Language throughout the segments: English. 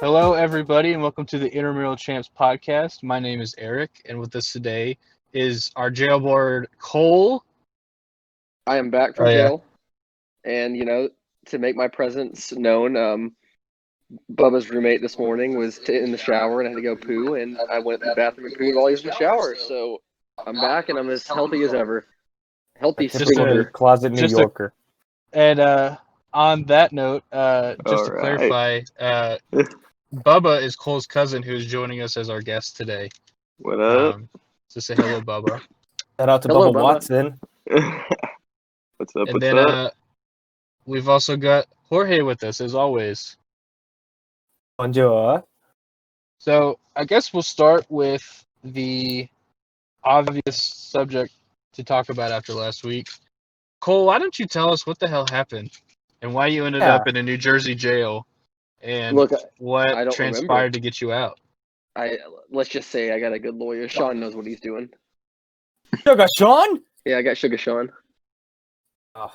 Hello, everybody, and welcome to the Intramural Champs podcast. My name is Eric, and with us today is our jailboard Cole. I am back from Oh, yeah. jail, and to make my presence known, Bubba's roommate this morning was in the shower and I had to go poo, and I went to the bathroom and pooed while he was in the shower. So I'm back and I'm as healthy as ever. Healthy Just squeaky. a- Closet New just a- Yorker. And on that note, just to Alright. clarify, Bubba is Cole's cousin who is joining us as our guest today. What up? So say hello, Bubba. Shout out to Hello, Bubba Bubba. Watson. What's up? And then we've also got Jorge with us, as always. Bonjour. So I guess we'll start with the obvious subject to talk about after last week. Cole, why don't you tell us what the hell happened and why you ended up in a New Jersey jail and Look, I what don't transpired remember. to get you out? Let's just say I got a good lawyer. Sean knows what he's doing. Sugar Sean? Yeah, I got Sugar Sean. Oh,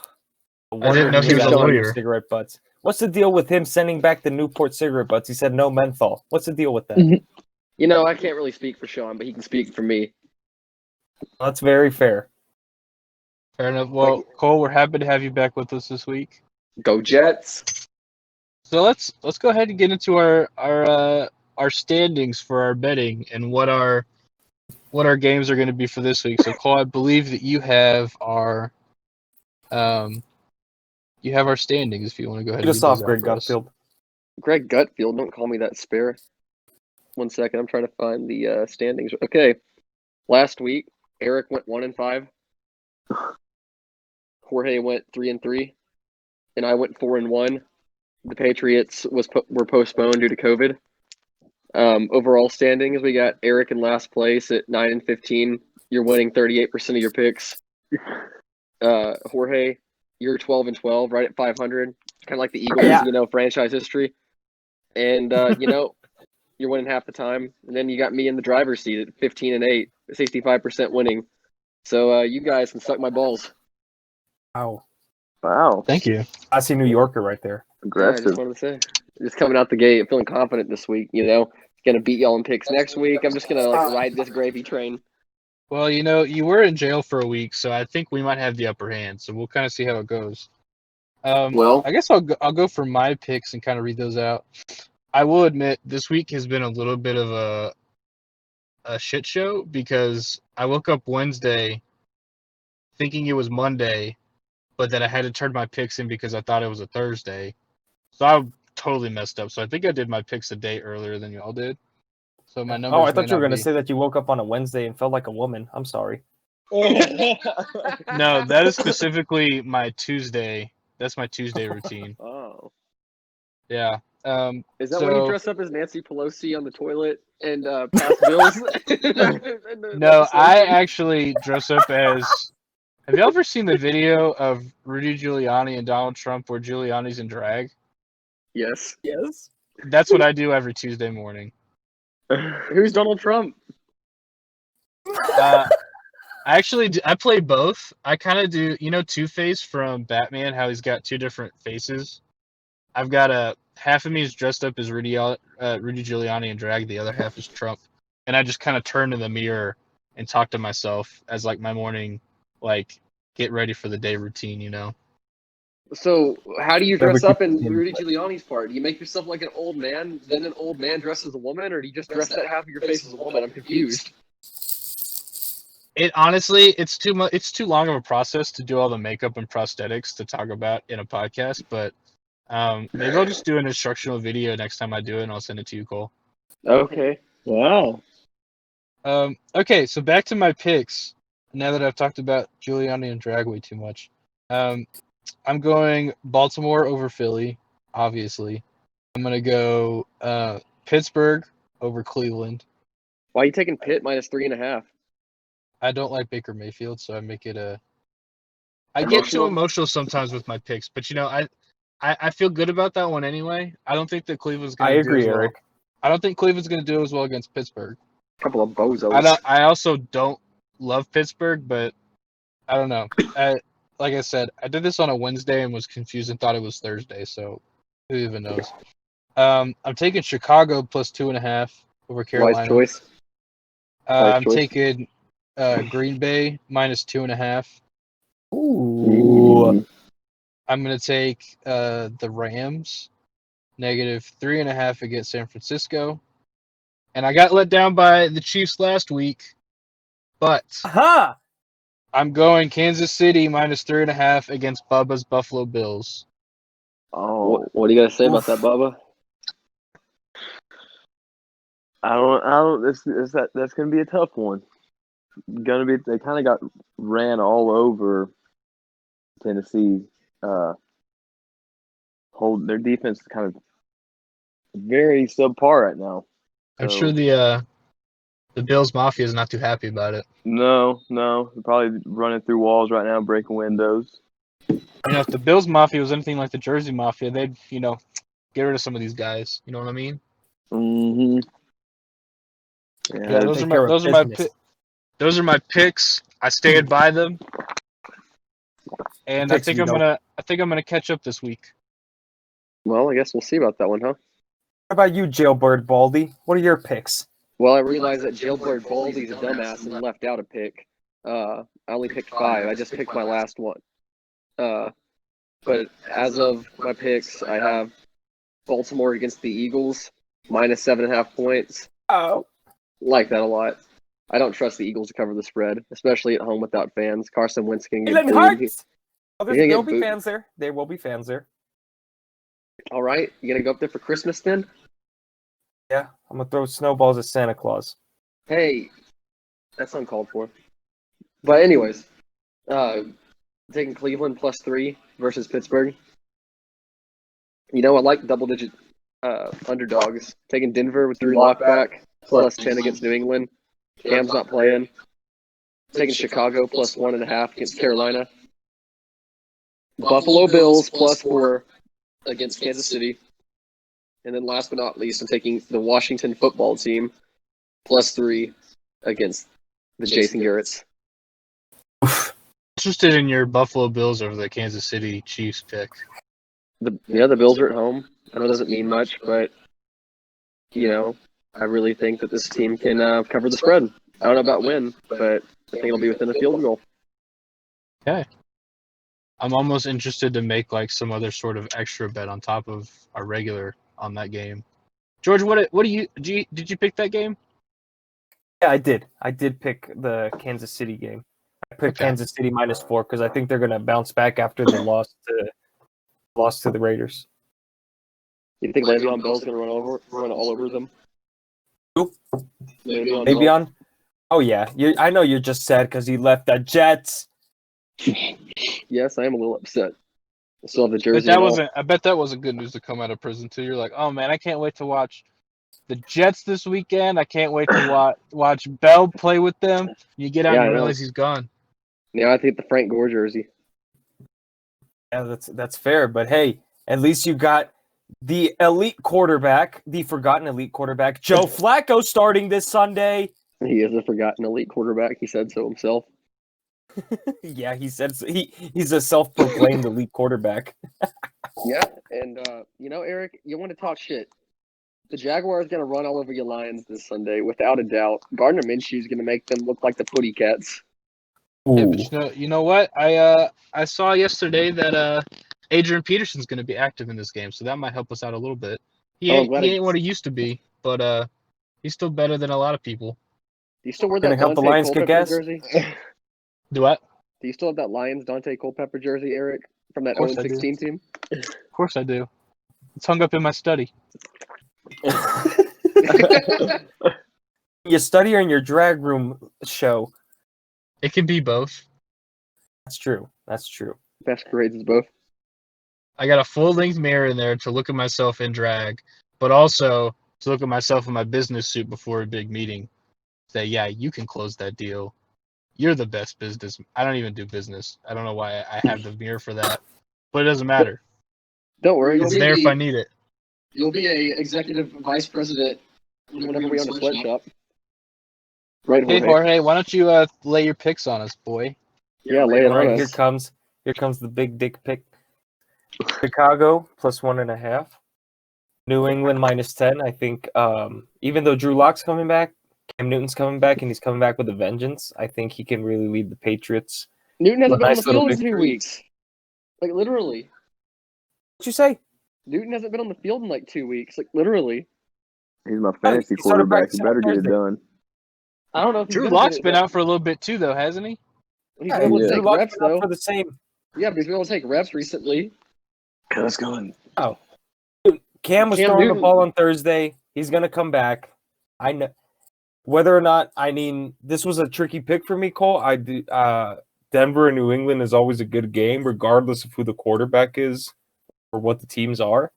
I didn't know he was a lawyer. Cigarette butts. What's the deal with him sending back the Newport cigarette butts? He said no menthol. What's the deal with that? I can't really speak for Sean, but he can speak for me. That's very fair. Fair enough. Well, Cole, we're happy to have you back with us this week. Go Jets! So let's go ahead and get into our standings for our betting and what our games are going to be for this week. So Cole, I believe that you have our standings. If you want to go ahead Get and us read off, those out Greg for us. Gutfield. Greg Gutfield, don't call me that spare. 1 second, I'm trying to find the standings. Okay, last week Eric went 1-5, Jorge went 3-3, and I went 4-1. The Patriots were postponed due to COVID. Overall standings, we got Eric in last place at 9-15. You're winning 38% of your picks. Jorge, you're 12-12, right at 500, kind of like the Eagles, Yeah. Franchise history. And you're winning half the time. And then you got me in the driver's seat at 15-8, 65% winning. So you guys can suck my balls. Wow. Thank you. I see New Yorker right there. Yeah, I just wanted to say, just coming out the gate, feeling confident this week. Gonna beat y'all in picks next week. I'm just gonna ride this gravy train. Well, you were in jail for a week, so I think we might have the upper hand. So we'll kind of see how it goes. Well, I guess I'll go for my picks and kind of read those out. I will admit this week has been a little bit of a shit show because I woke up Wednesday thinking it was Monday, but then I had to turn my picks in because I thought it was a Thursday. So I totally messed up. So I think I did my picks a day earlier than y'all did. So my numbers. Oh, I thought you were going to say that you woke up on a Wednesday and felt like a woman. I'm sorry. No, that is specifically my Tuesday. That's my Tuesday routine. Oh, Yeah. is that when you dress up as Nancy Pelosi on the toilet and pass bills? No, I actually dress up as. Have you ever seen the video of Rudy Giuliani and Donald Trump where Giuliani's in drag? Yes. That's what I do every Tuesday morning. Who's Donald Trump? I play both. I kind of do, Two-Face from Batman, how he's got two different faces. I've got half of me is dressed up as Rudy Giuliani in drag, the other half is Trump, and I just kind of turn in the mirror and talk to myself as like my morning, like get ready for the day routine, So, how do you dress up in Rudy Giuliani's part? Do you make yourself like an old man, then an old man dressed as a woman, or do you just dress that half of your face as a woman? I'm confused. It honestly, it's too much. It's too long of a process to do all the makeup and prosthetics to talk about in a podcast. But maybe I'll just do an instructional video next time I do it, and I'll send it to you, Cole. Okay. Wow. Okay, so back to my picks. Now that I've talked about Giuliani and drag way too much, I'm going Baltimore over Philly. Obviously, I'm gonna go Pittsburgh over Cleveland. Why are you taking Pitt minus 3.5? I don't like Baker Mayfield, so I make it a. I get too emotional sometimes with my picks, but I feel good about that one anyway. I don't think that Cleveland's going to do as well. Eric. I don't think Cleveland's going to do as well against Pittsburgh. Couple of bozos. I also don't love Pittsburgh, but I don't know. Like I said, I did this on a Wednesday and was confused and thought it was Thursday, so who even knows? I'm taking Chicago plus 2.5 over Carolina. Wise choice. Wise I'm choice. taking Green Bay minus 2.5. Ooh. I'm gonna take the Rams negative 3.5 against San Francisco. And I got let down by the Chiefs last week, but Aha! I'm going Kansas City minus 3.5 against Bubba's Buffalo Bills. Oh, What do you got to say about that, Oof. Bubba? I don't. That's gonna be a tough one. They kind of got ran all over Tennessee. Their defense is kind of very subpar right now. I'm So, sure the Bills Mafia is not too happy about it. No, they're probably running through walls right now, breaking windows. If the Bills Mafia was anything like the Jersey Mafia, they'd get rid of some of these guys. You know what I mean? Mm-hmm. Yeah, those are my picks. I stand by them, and I think I'm gonna catch up this week. Well, I guess we'll see about that one, huh? How about you, Jailbird Baldy? What are your picks? Well, I realized that Jailbird Baldy's a dumbass and left out a pick. I only picked 5. I just picked my last one. But as of my picks, I have Baltimore against the Eagles, minus 7.5 points. Oh. Like that a lot. I don't trust the Eagles to cover the spread, especially at home without fans. Carson Wentz can get Jalen booed. Hurts! Oh, You're gonna there'll get be booed. fans there. There will be fans there. All right, you gonna go up there for Christmas then? Yeah, I'm gonna throw snowballs at Santa Claus. Hey, that's uncalled for. But anyways, taking Cleveland plus 3 versus Pittsburgh. I like double-digit underdogs. Taking Denver with Drew Lock back, plus 10 against New England. Cam's not playing. Taking Chicago plus 1.5 against Carolina. Buffalo Bills plus 4 against Kansas City. And then last but not least, I'm taking the Washington football team plus 3 against the Jason Garretts. Interested in your Buffalo Bills over the Kansas City Chiefs pick. The Bills are at home. I know it doesn't mean much, but I really think that this team can cover the spread. I don't know about win, but I think it'll be within a field goal. Okay. I'm almost interested to make like some other sort of extra bet on top of our regular on that game. George, did you pick that game? Yeah, I did. I did pick the Kansas City game. I picked Kansas City minus 4 because I think they're going to bounce back after the loss to the Raiders. You think Le'Veon Bell's going to run all over them? Who? Le'Veon? Oh yeah, I know you're just sad because he left the Jets. Yes, I am a little upset. I still have the jersey. I bet that wasn't good news to come out of prison too. You're like, oh man, I can't wait to watch the Jets this weekend. I can't wait to watch Bell play with them. You get out and you realize he's gone. Yeah, I think the Frank Gore jersey. Yeah, that's fair. But hey, at least you got the elite quarterback, the forgotten elite quarterback, Joe Flacco, starting this Sunday. He is a forgotten elite quarterback. He said so himself. Yeah, he said so. He's a self-proclaimed elite quarterback. Yeah, and Eric, you want to talk shit. The Jaguars going to run all over your Lions this Sunday, without a doubt. Gardner Minshew is going to make them look like the Putty Cats. Yeah, but you know what? I saw yesterday that Adrian Peterson's going to be active in this game, so that might help us out a little bit. He ain't what he used to be, but he's still better than a lot of people. Do you still wear Gonna that help the Dante Lions kick Culpepper ass? jersey? Do what? Do you still have that Lions Dante Culpepper jersey, Eric, from that Of course I 0-16 team? Of course I do. It's hung up in my study. You study or in your drag room show? It can be both. That's true. That's true. Best grades is both. I got a full-length mirror in there to look at myself in drag, but also to look at myself in my business suit before a big meeting. Say, yeah, you can close that deal. You're the best business. I don't even do business. I don't know why I have the mirror for that, but it doesn't matter. Don't worry. It's there if I need it. You'll be a executive vice president whenever we own a sweatshop. Right, Hey, Jorge, why don't you lay your picks on us, boy? Yeah, lay it All on right, us. here comes the big dick pick. Chicago plus 1.5. New England -10. I think even though Drew Lock's coming back, Cam Newton's coming back, and he's coming back with a vengeance. I think he can really lead the Patriots. Newton hasn't been on the Nice little field in 2 victory. weeks. Like, literally. What'd you say? Newton hasn't been on the field in like 2 weeks. Like, literally. He's my fantasy he started quarterback. He practicing better on get it Thursday. done. I don't know if he's Drew gonna Lock's get it been done. out for a little bit too, though, hasn't he? He's Yeah, been able to Yeah. take Drew Lock's reps, been out though. for the same. Yeah, but he's been able to take reps recently. Let's go. Oh, Cam was Cam throwing Newton- the ball on Thursday. He's gonna come back. I know whether or not. I mean, this was a tricky pick for me, Cole. Denver and New England is always a good game, regardless of who the quarterback is or what the teams are.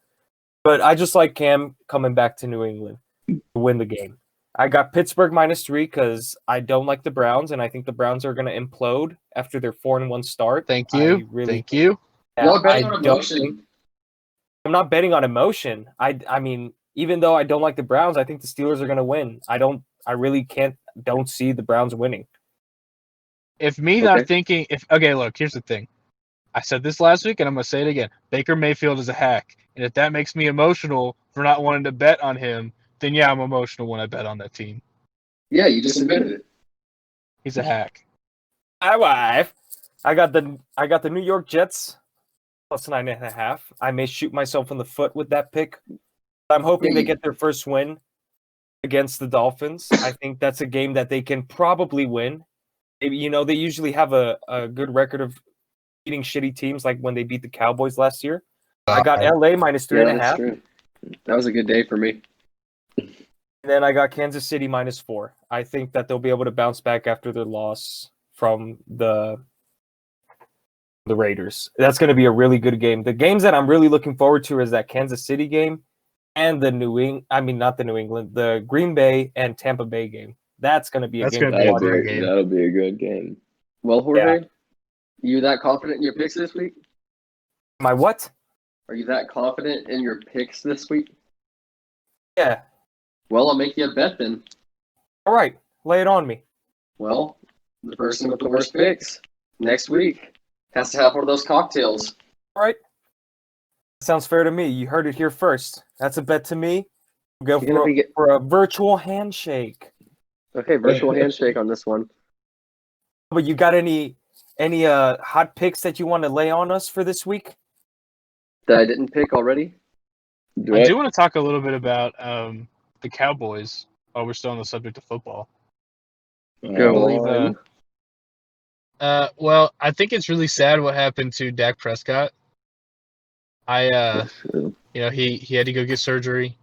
But I just like Cam coming back to New England to win the game. I got Pittsburgh -3 because I don't like the Browns, and I think the Browns are going to implode after their 4-1 start. Thank you. Thank you. Y'all betting I on don't emotion. think- I'm not betting on emotion. I mean, even though I don't like the Browns, I think the Steelers are going to win. I really don't see the Browns winning. If me not thinking, look, here's the thing. I said this last week, and I'm gonna say it again. Baker Mayfield is a hack, and if that makes me emotional for not wanting to bet on him, then yeah, I'm emotional when I bet on that team. Yeah, you just admitted it. He's a hack. I got the New York Jets +9.5. I may shoot myself in the foot with that pick. I'm hoping they get their first win against the Dolphins. I think that's a game that they can probably win. You know, they usually have a good record of beating shitty teams, like when they beat the Cowboys last year. I got LA -3.5. that's true. That was a good day for me. And then I got Kansas City -4. I think that they'll be able to bounce back after their loss from the Raiders. That's going to be a really good game. The games that I'm really looking forward to is that Kansas City game and the the Green Bay and Tampa Bay game. That's going to be a game. That'll be a good game. Well, Jorge, you that confident in your picks this week? My what? Are you that confident in your picks this week? Yeah. Well, I'll make you a bet then. All right. Lay it on me. Well, the person with the worst picks next week has to have one of those cocktails. All right. Sounds fair to me. You heard it here first. That's a bet to me. We'll go for a virtual handshake. Okay, virtual handshake on this one. But you got any hot picks that you want to lay on us for this week? That I didn't pick already? I do want to talk a little bit about the Cowboys while we're still on the subject of football. Go on. Well, I think it's really sad what happened to Dak Prescott. He had to go get surgery.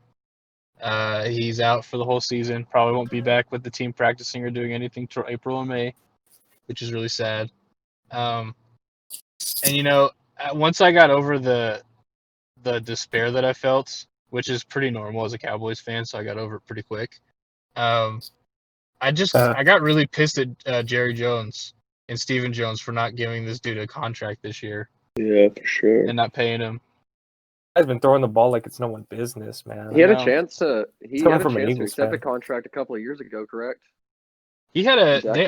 He's out for the whole season. Probably won't be back with the team practicing or doing anything till April and May, which is really sad. And once I got over the despair that I felt, which is pretty normal as a Cowboys fan, so I got over it pretty quick. I got really pissed at Jerry Jones and Stephen Jones for not giving this dude a contract this year. Yeah, for sure. And not paying him. I've been throwing the ball like it's no one's business, man. He had a chance to Eagles accept a fan. contract a couple of years ago, correct? They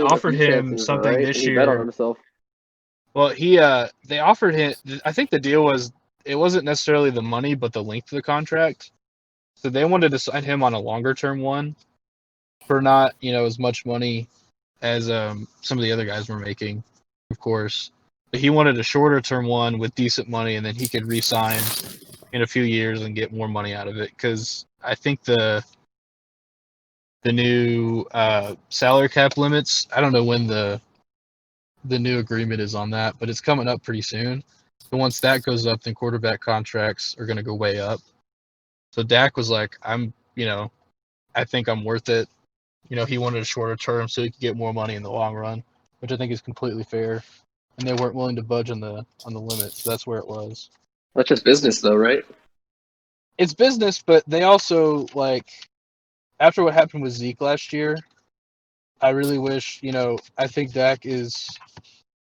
offered him something this He year. bet on himself. Well, they offered him. I think the deal was it wasn't necessarily the money, but the length of the contract. So they wanted to sign him on a longer term one for not as much money as some of the other guys were making, of course. But he wanted a shorter term one with decent money, and then he could re-sign in a few years and get more money out of it. Because I think the new salary cap limits. I don't know when the new agreement is on that, but it's coming up pretty soon. And once that goes up, then quarterback contracts are going to go way up. So Dak was like, I think I'm worth it. He wanted a shorter term so he could get more money in the long run, which I think is completely fair. And they weren't willing to budge on the limit, so that's where it was. That's just business, though, right? It's business, but they also after what happened with Zeke last year, I really wish I think Dak is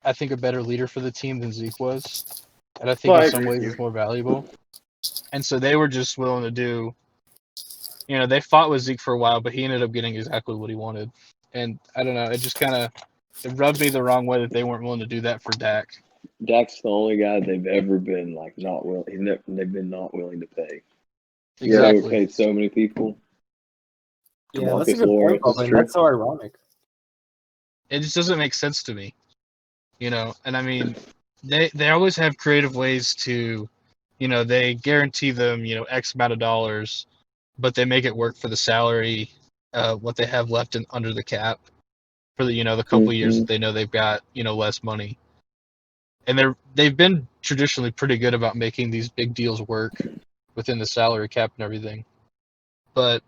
a better leader for the team than Zeke was. And I think in some ways he's more valuable. And so they were just willing to do, they fought with Zeke for a while, but he ended up getting exactly what he wanted. And I don't know, it just it rubbed me the wrong way that they weren't willing to do that for Dak. Dak's the only guy they've ever been not willing. They've been not willing to pay. Yeah, Exactly. overpaid so many people. Yeah, that's a Marcus good point, Lawrence, Bubba, and true. that's so ironic. It just doesn't make sense to me, And I mean, they always have creative ways to, they guarantee them, X amount of dollars, but they make it work for the salary, what they have left under the cap for the couple of years that they know they've got less money, and they've been traditionally pretty good about making these big deals work within the salary cap and everything, but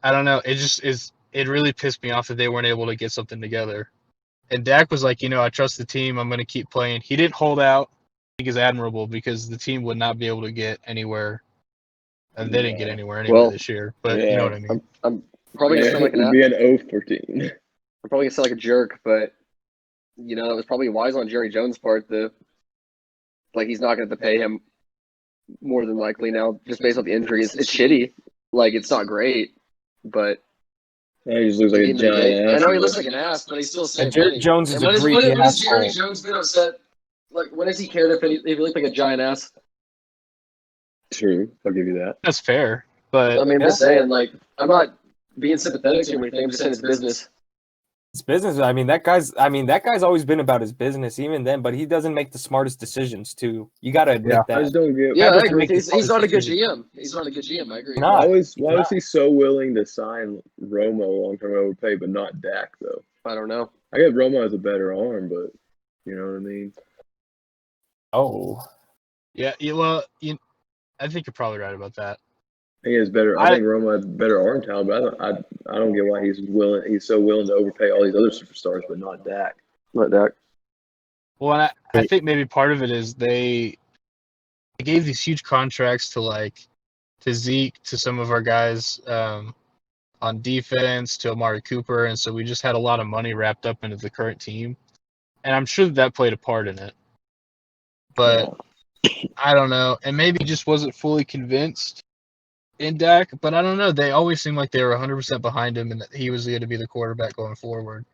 I don't know, it really pissed me off that they weren't able to get something together. And Dak was like, I trust the team. I'm going to keep playing. He didn't hold out. I think is admirable because the team would not be able to get anywhere, and they didn't get anywhere anyway this year. But you know what I mean. I'm probably gonna sound like It'd be an oath for team. I'm probably gonna sound like a jerk, but it was probably wise on Jerry Jones' part. Like he's not gonna have to pay him more than likely now, just based on the injuries. It's shitty. Like it's not great, but Yeah, he just looks like a giant ass. I know he looks like an ass, but he's still saving Jerry money. Jones is And a greedy when has Jerry asshole. Jones been upset? Like when has he cared if he looked like a giant ass? True, I'll give you that. That's fair, but I mean, I'm just saying, like, I'm not being sympathetic to him or anything. I'm just saying it's business. It's business. I mean, that guy's always been about his business, even then. But he doesn't make the smartest decisions. Too, you got to admit I that. just don't get. Yeah, I doesn't agree. make the He's not a good decisions. GM. He's not a good GM. I agree. Not. Why was he so willing to sign Romo long-term overpay, but not Dak though? I don't know. I get Romo has a better arm, but you know what I mean. Oh, yeah. Well, I think you're probably right about that. I think it's better. I think Romo has better arm talent, but I don't get why he's so willing to overpay all these other superstars, but not Dak. Not Dak. Well, and I think maybe part of it is they gave these huge contracts to Zeke, to some of our guys on defense, to Amari Cooper, and so we just had a lot of money wrapped up into the current team, and I'm sure that played a part in it. But I don't know, and maybe just wasn't fully convinced in Dak, but I don't know. They always seemed like they were 100% behind him and that he was going to be the quarterback going forward.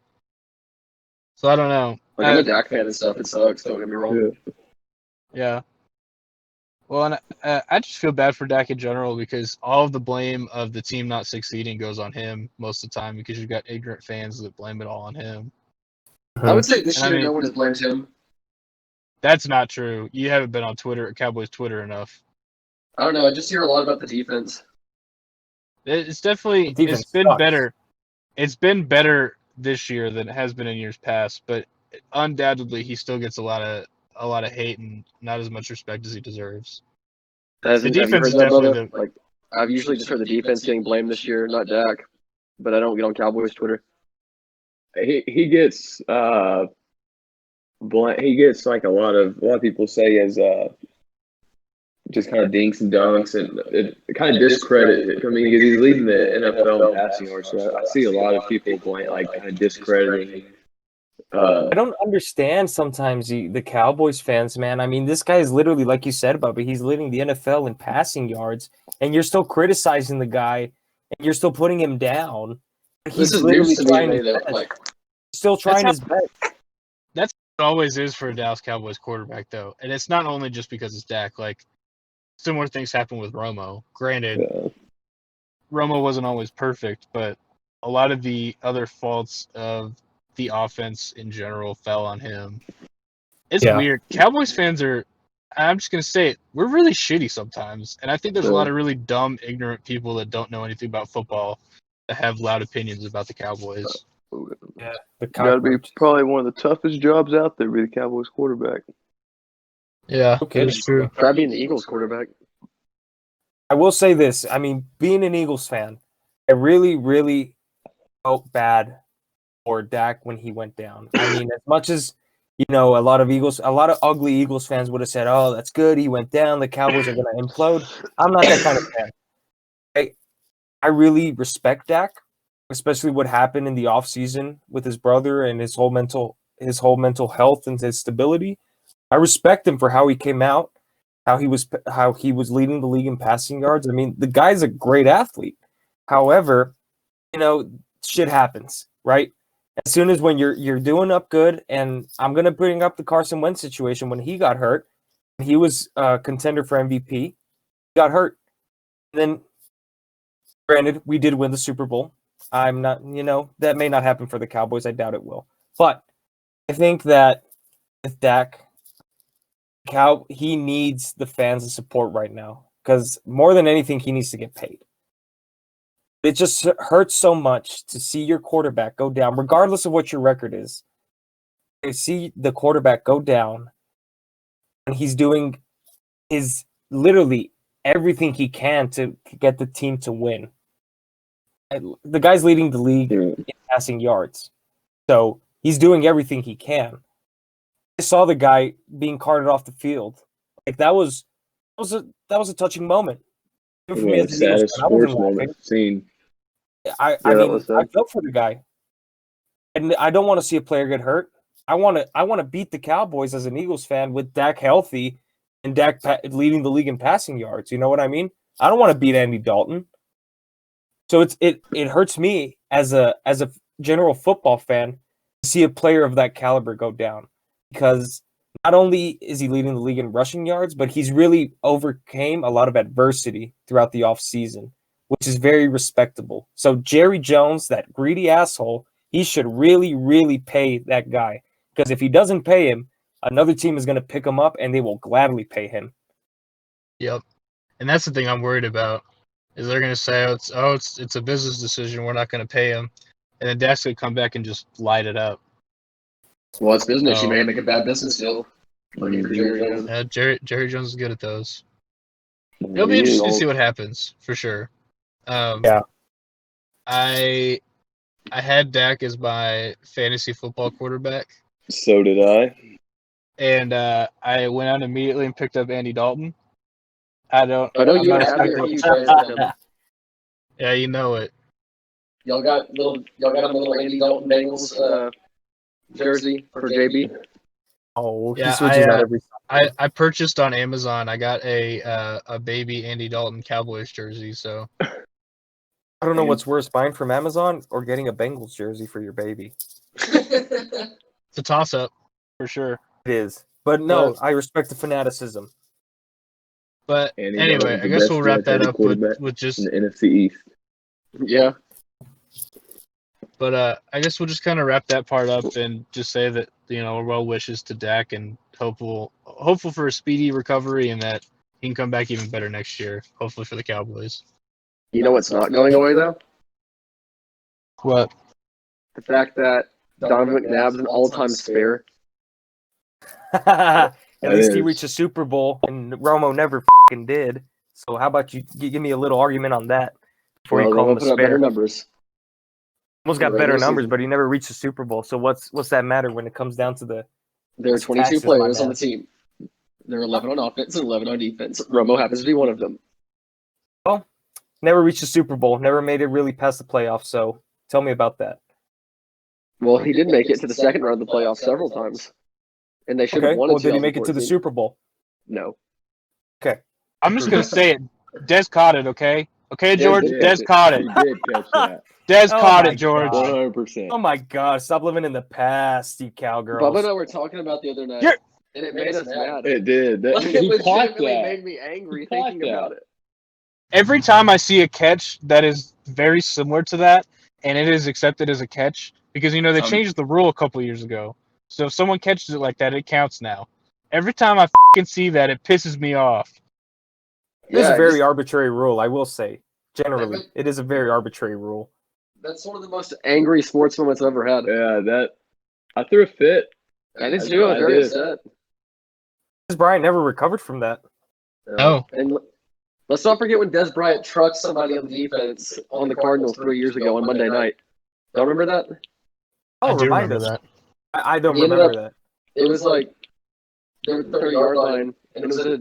So I don't know. Like, I'm a Dak fan and stuff. It sucks. Don't get me wrong. Yeah. Well, and I just feel bad for Dak in general because all of the blame of the team not succeeding goes on him most of the time because you've got ignorant fans that blame it all on him. I would say this And I year mean- no one has blamed him. That's not true. You haven't been on Cowboys Twitter enough. I don't know. I just hear a lot about the defense. It's definitely defense it's been sucks. better. It's been better this year than it has been in years past, but undoubtedly he still gets a lot of hate and not as much respect as he deserves. Have you defense heard is that, definitely Bubba? Like, I've usually just heard the defense getting blamed this year, not Dak. But I don't get on Cowboys Twitter. He gets he gets like a lot of people say as just kind of dinks and dunks, and it kind of discredit it. I mean, because he's leading the NFL in passing yards, so I see a lot of people kind of discrediting. I don't understand sometimes the Cowboys fans, man. I mean, this guy is literally, like you said, Bubba, he's leading the NFL in passing yards, and you're still criticizing the guy, and you're still putting him down. He's literally trying his best. Still trying his best. That's what it always is for a Dallas Cowboys quarterback, though. And it's not only just because it's Dak. Like, similar things happen with Romo. Granted, Romo wasn't always perfect, but a lot of the other faults of the offense in general fell on him. It's weird. Cowboys fans I'm just going to say it, we're really shitty sometimes. And I think there's a lot of really dumb, ignorant people that don't know anything about football that have loud opinions about the Cowboys. Yeah, Got to be probably one of the toughest jobs out there, be the Cowboys quarterback. Yeah, okay, that's true. Try being the Eagles quarterback. I will say this. I mean, being an Eagles fan, I really, really felt bad for Dak when he went down. I mean, as much as, a lot of ugly Eagles fans would have said, oh, that's good, he went down, the Cowboys are going to implode. I'm not that kind of fan. I really respect Dak, especially what happened in the offseason with his brother and his whole mental health and his stability. I respect him for how he came out, how he was leading the league in passing yards. I mean, the guy's a great athlete. However, shit happens, right? As soon as when you're doing up good, and I'm gonna bring up the Carson Wentz situation when he got hurt, he was a contender for MVP. He got hurt. Then, granted, we did win the Super Bowl. I'm not, that may not happen for the Cowboys. I doubt it will. But I think that with Dak, he needs the fans' support right now because more than anything, he needs to get paid. It just hurts so much to see your quarterback go down, regardless of what your record is. You see the quarterback go down, and he's doing literally everything he can to get the team to win. The guy's leading the league in passing yards, so he's doing everything he can. I saw the guy being carted off the field. Like that was a touching moment. For me as an Eagles saddest fan, I wasn't sports moment I've seen. I mean, I felt for the guy, and I don't want to see a player get hurt. I want to beat the Cowboys as an Eagles fan with Dak healthy and Dak leading the league in passing yards. You know what I mean? I don't want to beat Andy Dalton. So it hurts me as a general football fan to see a player of that caliber go down, because not only is he leading the league in rushing yards, but he's really overcame a lot of adversity throughout the offseason, which is very respectable. So Jerry Jones, that greedy asshole, he should really, really pay that guy, because if he doesn't pay him, another team is going to pick him up and they will gladly pay him. Yep. And that's the thing I'm worried about. Is they're going to say, it's a business decision. We're not going to pay him. And then Dak's going to come back and just light it up. Well, it's business. So, You may make a bad business deal. Jerry Jones is good at those. It'll be interesting to see what happens, for sure. Yeah. I had Dak as my fantasy football quarterback. So did I. And I went out immediately and picked up Andy Dalton. I know you and Abby are huge fans of him. Yeah, you know it. Y'all got him a little Andy Dalton Bengals jersey for JB. Oh, yeah, he switches out every time. I purchased on Amazon. I got a baby Andy Dalton Cowboys jersey. So I don't know what's worse, buying from Amazon or getting a Bengals jersey for your baby. It's a toss up for sure. It is, but no, I respect the fanaticism. But anyway, I guess we'll wrap that up with just in the NFC East. Yeah. But I guess we'll just kind of wrap that part up and just say that well wishes to Dak and hopeful for a speedy recovery and that he can come back even better next year. Hopefully for the Cowboys. You know what's not going away though? What? The fact that Donovan McNabb's an all-time spare. At least he reached a Super Bowl, and Romo never fucking did. So how about you give me a little argument on that before you call him a spare? Better numbers. Almost got better numbers, but he never reached a Super Bowl. So what's that matter when it comes down to the? There are 22 players on the team. There are 11 on offense and 11 on defense. Romo happens to be one of them. Well, never reached a Super Bowl. Never made it really past the playoffs. So tell me about that. Well, he did make it to the second round of the playoffs several times. And they should have won. Well, did he make it to the Super Bowl? No. Okay. I'm just gonna say it. Des caught it. Okay, George. Des caught it. He did catch that. Des caught it, George. 100%. Oh my God! Stop living in the past, you cowgirls. Bubba and I were talking about the other night, and it made us mad. It did. It legitimately made me angry thinking about it. Every time I see a catch that is very similar to that, and it is accepted as a catch, because they changed the rule a couple years ago. So if someone catches it like that, it counts now. Every time I see that, it pisses me off. It is a very arbitrary rule, I will say. Generally, it is a very arbitrary rule. That's one of the most angry sports moments I've ever had. Yeah, I threw a fit. I did too. I was very upset. Dez Bryant never recovered from that. No. And let's not forget when Dez Bryant trucked somebody on the defense on the Cardinals 3 years ago on Monday night. Don't remember that? Oh, I do remind remember us. that. I don't remember that. It was like the 30-yard line, and it was a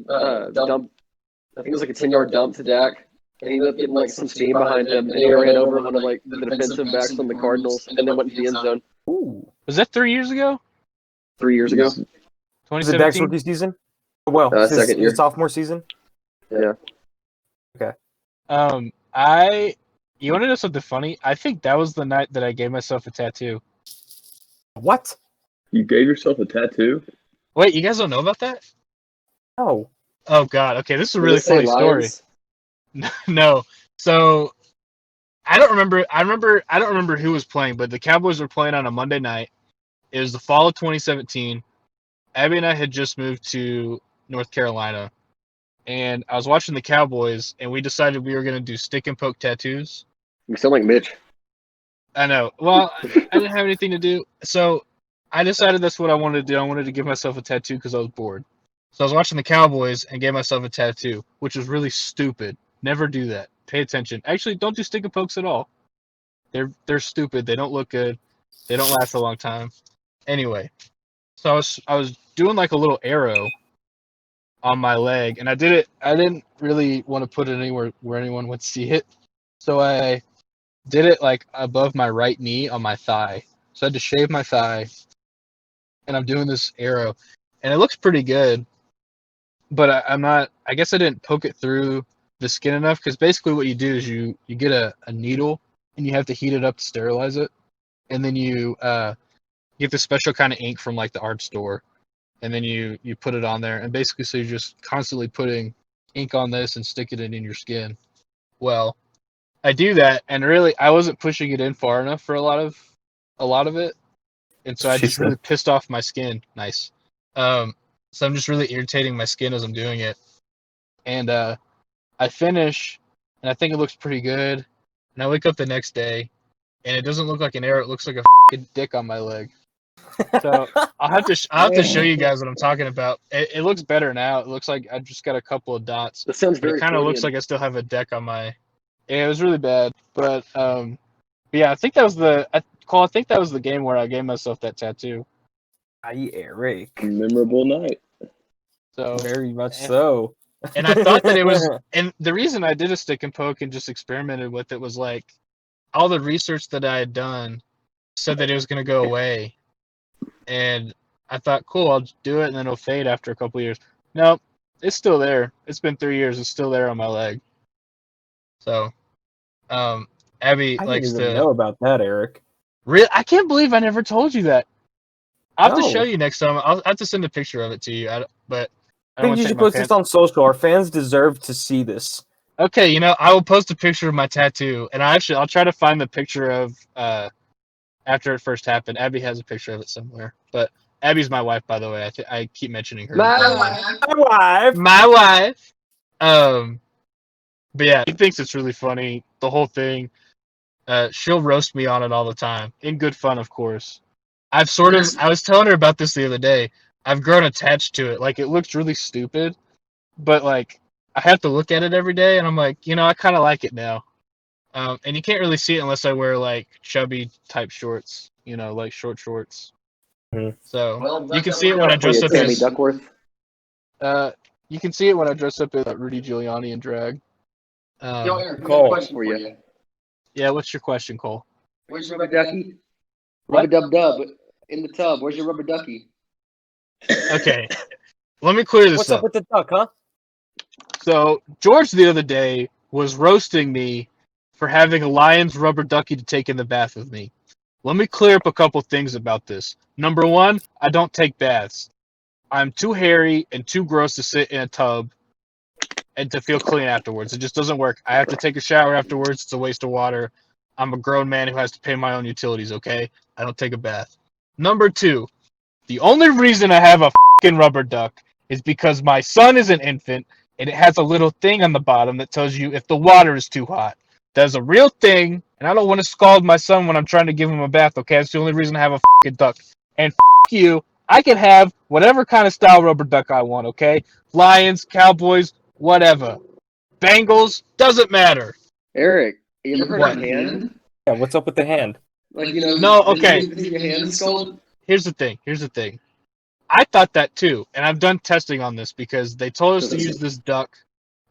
dump. I think it was like a 10-yard dump to Dak. And he ended up getting like some steam behind him, and he ran over one of like the defensive backs from the Cardinals, and then went to the end zone. Ooh. Was that 3 years ago? 3 years ago. 2017? Was it Dak's rookie season? Well, second year. His sophomore season? Yeah. Okay. You want to know something funny? I think that was the night that I gave myself a tattoo. What? You gave yourself a tattoo? Wait, you guys don't know about that? No. Oh God. Okay, this is a really funny story. No. So I don't remember. I don't remember who was playing, but the Cowboys were playing on a Monday night. It was the fall of 2017. Abby and I had just moved to North Carolina, and I was watching the Cowboys, and we decided we were going to do stick and poke tattoos. You sound like Mitch. I know. Well, I didn't have anything to do, so I decided that's what I wanted to do. I wanted to give myself a tattoo because I was bored. So I was watching the Cowboys and gave myself a tattoo, which was really stupid. Never do that. Pay attention. Actually, don't do stick and pokes at all. They're stupid. They don't look good. They don't last a long time. Anyway, so I was doing like a little arrow on my leg, and I did it. I didn't really want to put it anywhere where anyone would see it, so I did it like above my right knee on my thigh. So I had to shave my thigh, and I'm doing this arrow, and it looks pretty good. But I'm not. I guess I didn't poke it through the skin enough, because basically what you do is you get a needle and you have to heat it up to sterilize it, and then you get this special kind of ink from like the art store, and then you put it on there, and basically so you're just constantly putting ink on this and sticking it in your skin. Well, I do that, and really I wasn't pushing it in far enough for a lot of it, and so I just really pissed off my skin. Nice. So I'm just really irritating my skin as I'm doing it, and I finish, and I think it looks pretty good, and I wake up the next day, and it doesn't look like an arrow. It looks like a fucking dick on my leg. So I'll have to show you guys what I'm talking about. It looks better now. It looks like I just got a couple of dots. That sounds But very. it kind of looks like I still have a deck on my. Yeah, it was really bad, but yeah, I think that was I think that was the game where I gave myself that tattoo. Hi, Eric. Memorable night. So Very much so. And I thought that it was, and the reason I did a stick and poke and just experimented with it was like all the research that I had done said that it was going to go away. And I thought, cool, I'll do it and then it'll fade after a couple of years. Nope, it's still there. It's been 3 years. It's still there on my leg. So, Abby I likes didn't even to. know about that, Eric. I can't believe I never told you that. I'll have to No. show you next time. I'll have to send a picture of it to you. But I think you should post this on social. Our fans deserve to see this. Okay, I will post a picture of my tattoo, and I'll try to find the picture of after it first happened. Abby has a picture of it somewhere, but Abby's my wife, by the way. I keep mentioning her. My wife. My wife. But yeah, she thinks it's really funny, the whole thing. She'll roast me on it all the time, in good fun, of course. I was telling her about this the other day. I've grown attached to it. Like, it looks really stupid, but like I have to look at it every day, and I'm like, I kind of like it now. And you can't really see it unless I wear like chubby type shorts, like short shorts. Mhm. So you can see it when I dress up Tammy as Duckworth. you can see it when I dress up as Rudy Giuliani in drag. Eric, Cole. question for you. Yeah, what's your question, Cole? Where's your rubber ducky? What? Rubber dub in the tub. Where's your rubber ducky? Okay, let me clear this What's up with the duck, huh? So George the other day was roasting me for having a lion's rubber ducky to take in the bath with me. Let me clear up a couple things about this. Number one, I don't take baths. I'm too hairy and too gross to sit in a tub and to feel clean afterwards. It just doesn't work. I have to take a shower afterwards. It's a waste of water. I'm a grown man who has to pay my own utilities, okay? I don't take a bath. Number two, the only reason I have a fucking rubber duck is because my son is an infant, and it has a little thing on the bottom that tells you if the water is too hot. That's a real thing, and I don't want to scald my son when I'm trying to give him a bath, okay? That's the only reason I have a fucking duck. And you, I can have whatever kind of style rubber duck I want, okay? Lions, Cowboys, whatever. Bengals, doesn't matter. Eric, you ever heard What? of hand? Yeah, what's up with the hand? Like, No, okay. Your hand scald? Here's the thing. I thought that too, and I've done testing on this because they told us to use this duck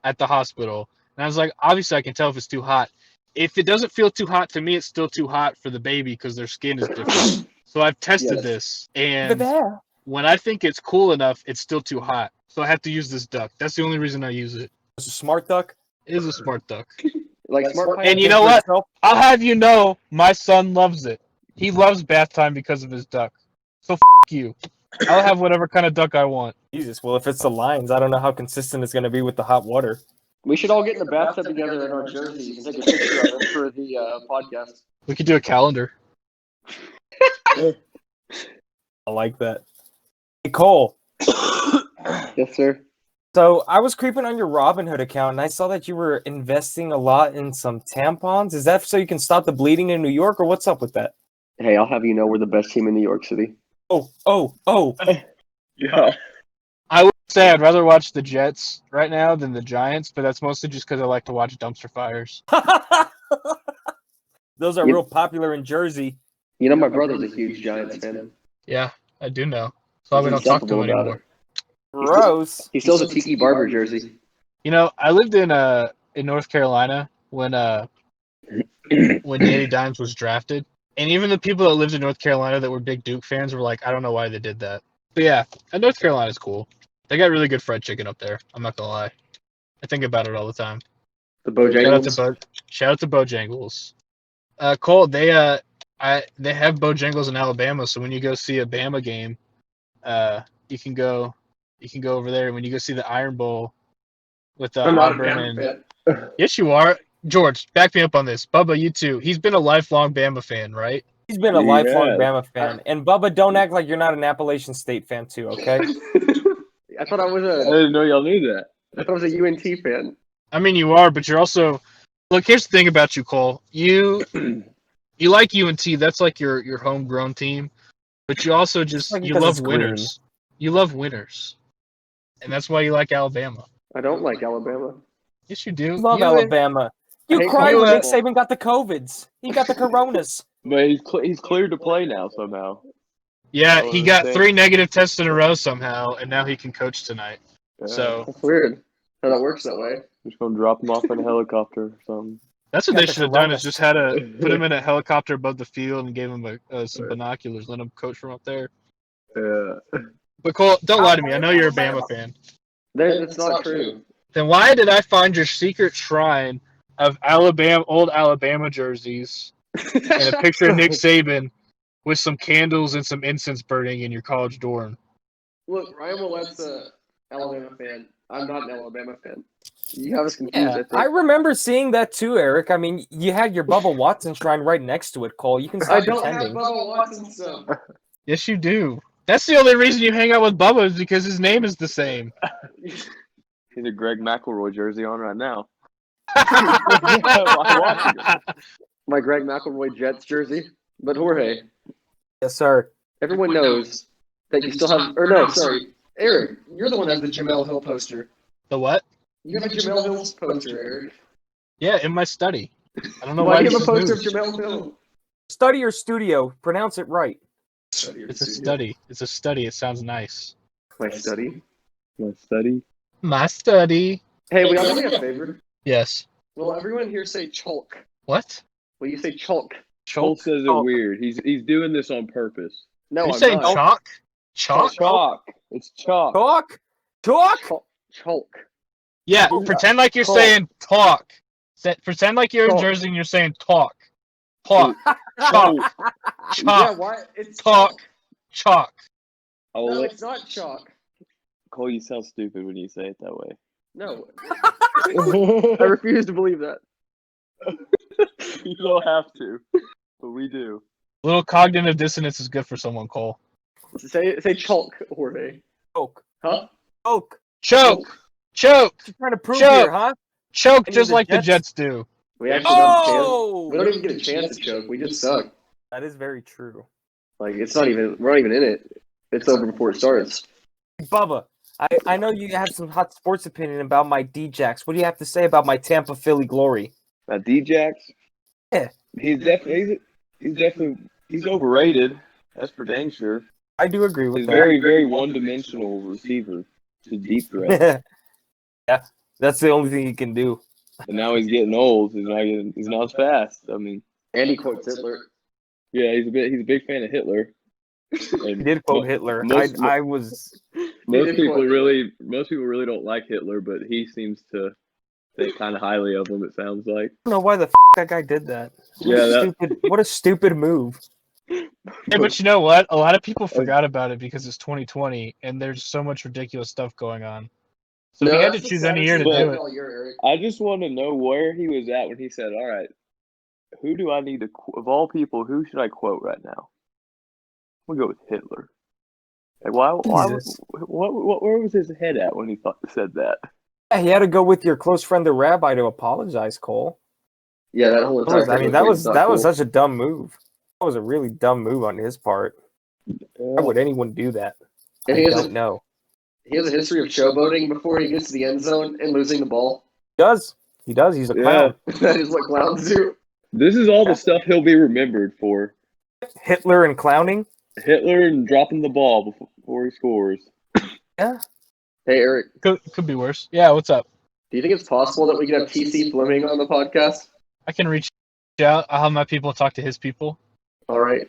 at the hospital. And I was like, obviously I can tell if it's too hot. If it doesn't feel too hot to me, it's still too hot for the baby because their skin is different. So I've tested this, and when I think it's cool enough, it's still too hot. So I have to use this duck. That's the only reason I use it. It's a smart duck. It is a smart duck. Like smart. And you know what? I'll have you know, my son loves it. He loves bath time because of his duck. So you. I'll have whatever kind of duck I want. Jesus. Well, if it's the Lions, I don't know how consistent it's going to be with the hot water. We should all get in the bathtub together in our jerseys and take a picture of it for the podcast. We could do a calendar. I like that. Hey, Cole. Yes, sir. So I was creeping on your Robinhood account, and I saw that you were investing a lot in some tampons. Is that so you can stop the bleeding in New York, or what's up with that? Hey, I'll have you know we're the best team in New York City. Oh. Yeah. I would say I'd rather watch the Jets right now than the Giants, but that's mostly just because I like to watch dumpster fires. Those are real popular in Jersey. You know, my brother's a huge Giants fan. Yeah, I do know. That's why we don't talk to him anymore. Gross. He still has a Tiki Barber jersey. You know, I lived in North Carolina when Danny Dimes was drafted, and even the people that lived in North Carolina that were big Duke fans were like, I don't know why they did that. But yeah, North Carolina's cool. They got really good fried chicken up there. I'm not gonna lie. I think about it all the time. The Bojangles. Shout out to Bojangles. Cole, they have Bojangles in Alabama, so when you go see a Bama game, you can go over there. When you go see the Iron Bowl with I'm not a Auburn Bama and fan. yes, you are. George, back me up on this. Bubba, you too. He's been a lifelong Bama fan, right? He's been a lifelong Yes. Bama fan. And Bubba, don't act like you're not an Appalachian State fan too, okay? I thought I was I didn't know y'all knew that. I thought I was a UNT fan. I mean, you are, but you're also. Look, here's the thing about you, Cole. You like UNT. That's like your homegrown team, but you also just Like you because love it's green. winners. You love winners, and that's why you like Alabama. I don't like Alabama. Yes, you do. Love You- Alabama. You Hey, cried you, when Nick Saban got the COVIDs. He got the coronas. But he's cleared to play now somehow. Yeah, Oh, he got okay. 3 negative tests in a row somehow, and now he can coach tonight. Yeah. So That's weird. How that works that way. Just gonna drop him off in a helicopter or something. that's what Got they the should have done. corona. Is just had put him in a helicopter above the field and gave him some binoculars, let him coach from up there. Yeah. But Cole, don't lie to me. I know you're a Bama fan. That's not true. Then why did I find your secret shrine of old Alabama jerseys and a picture of Nick Saban with some candles and some incense burning in your college dorm? Look, Ryan Millett's a Alabama fan. I'm not an Alabama fan. You have us confused, Yeah, I think. I remember seeing that too, Eric. I mean, you had your Bubba Watson shrine right next to it, Cole. You can I stop don't have pretending. Bubba Watson stuff. Yes, you do. That's the only reason you hang out with Bubba is because his name is the same. He's a Greg McElroy jersey on right now. My Greg McElroy Jets jersey. But Jorge, Yes, sir. everyone knows that you still have. Or no, sorry. Eric, you're the one that has the Jamel Hill poster. The what? You have a Jamel Hill poster, Eric. Yeah, in my study. I don't know Why why do you this have a is poster of news. Jamel Hill? Study or studio? Pronounce it right. It's a study. It's a study. It sounds nice. My study. My study. My study. Hey, we all do me a favor. Yes. Will everyone here say chalk? What? Will you say chalk? Cole Chalk? says it Chalk. weird. He's doing this on purpose. No, Are you I'm saying not. chalk? Chalk? Chalk. It's chalk. Talk. Talk. Chalk. Yeah, Yeah. pretend like you're Talk. saying talk. Pretend like you're in Talk. Jersey and you're saying talk. Talk. Chalk. Chalk. Yeah, Chalk. why? It's Talk. Chalk. Oh, No, it's not chalk. Cole, you sound stupid when you say it that way. No. I refuse to believe that. You don't have to, but we do. A little cognitive dissonance is good for someone, Cole. Say chalk, Jorge. Choke. Huh? Choke. Choke. Choke. What you trying to prove Choke. here, huh? Choke Any of just the like the Jets? Jets do. We actually don't have a chance. Oh, We don't even get a chance to choke. We just suck. that is very true. Like it's not even. We're not even in it. It's over before it starts. Bubba, I know you have some hot sports opinion about my D-Jacks. What do you have to say about my Tampa Philly Glory? D-Jax. Yeah. He's overrated. That's for dang sure. I do agree with He's that. very, very one-dimensional receiver. He's a deep threat. Yeah, that's the only thing he can do. And now he's getting old. He's not as fast. I mean, And he quotes Hitler. yeah, he's a big fan of Hitler. He And did quote Hitler. most- I was. most people quote really don't like Hitler, but he seems to think kind of highly of him. It sounds like. I don't know why the that guy did that. Yeah, What a stupid move. Hey, but you know what? A lot of people forgot about it because it's 2020 and there's so much ridiculous stuff going on. So if you had to choose any year to do it, all year, Eric. I just want to know where he was at when he said, "All right, who do I need to of all people? Who should I quote right now? We'll go with Hitler." Like, Jesus. where was his head at when he said that? Yeah, he had to go with your close friend, the rabbi, to apologize, Cole. Yeah, that whole entire. That was such a dumb move. That was a really dumb move on his part. Why would anyone do that? And I don't know. He has a history of showboating before he gets to the end zone and losing the ball. He does. He's a clown. That is what clowns do. This is all the stuff he'll be remembered for. Hitler and clowning. Hitler and dropping the ball before he scores. Yeah. Hey, Eric. Could be worse. Yeah, what's up? Do you think it's possible that we could have TC Fleming on the podcast? I can reach out. I'll have my people talk to his people. All right.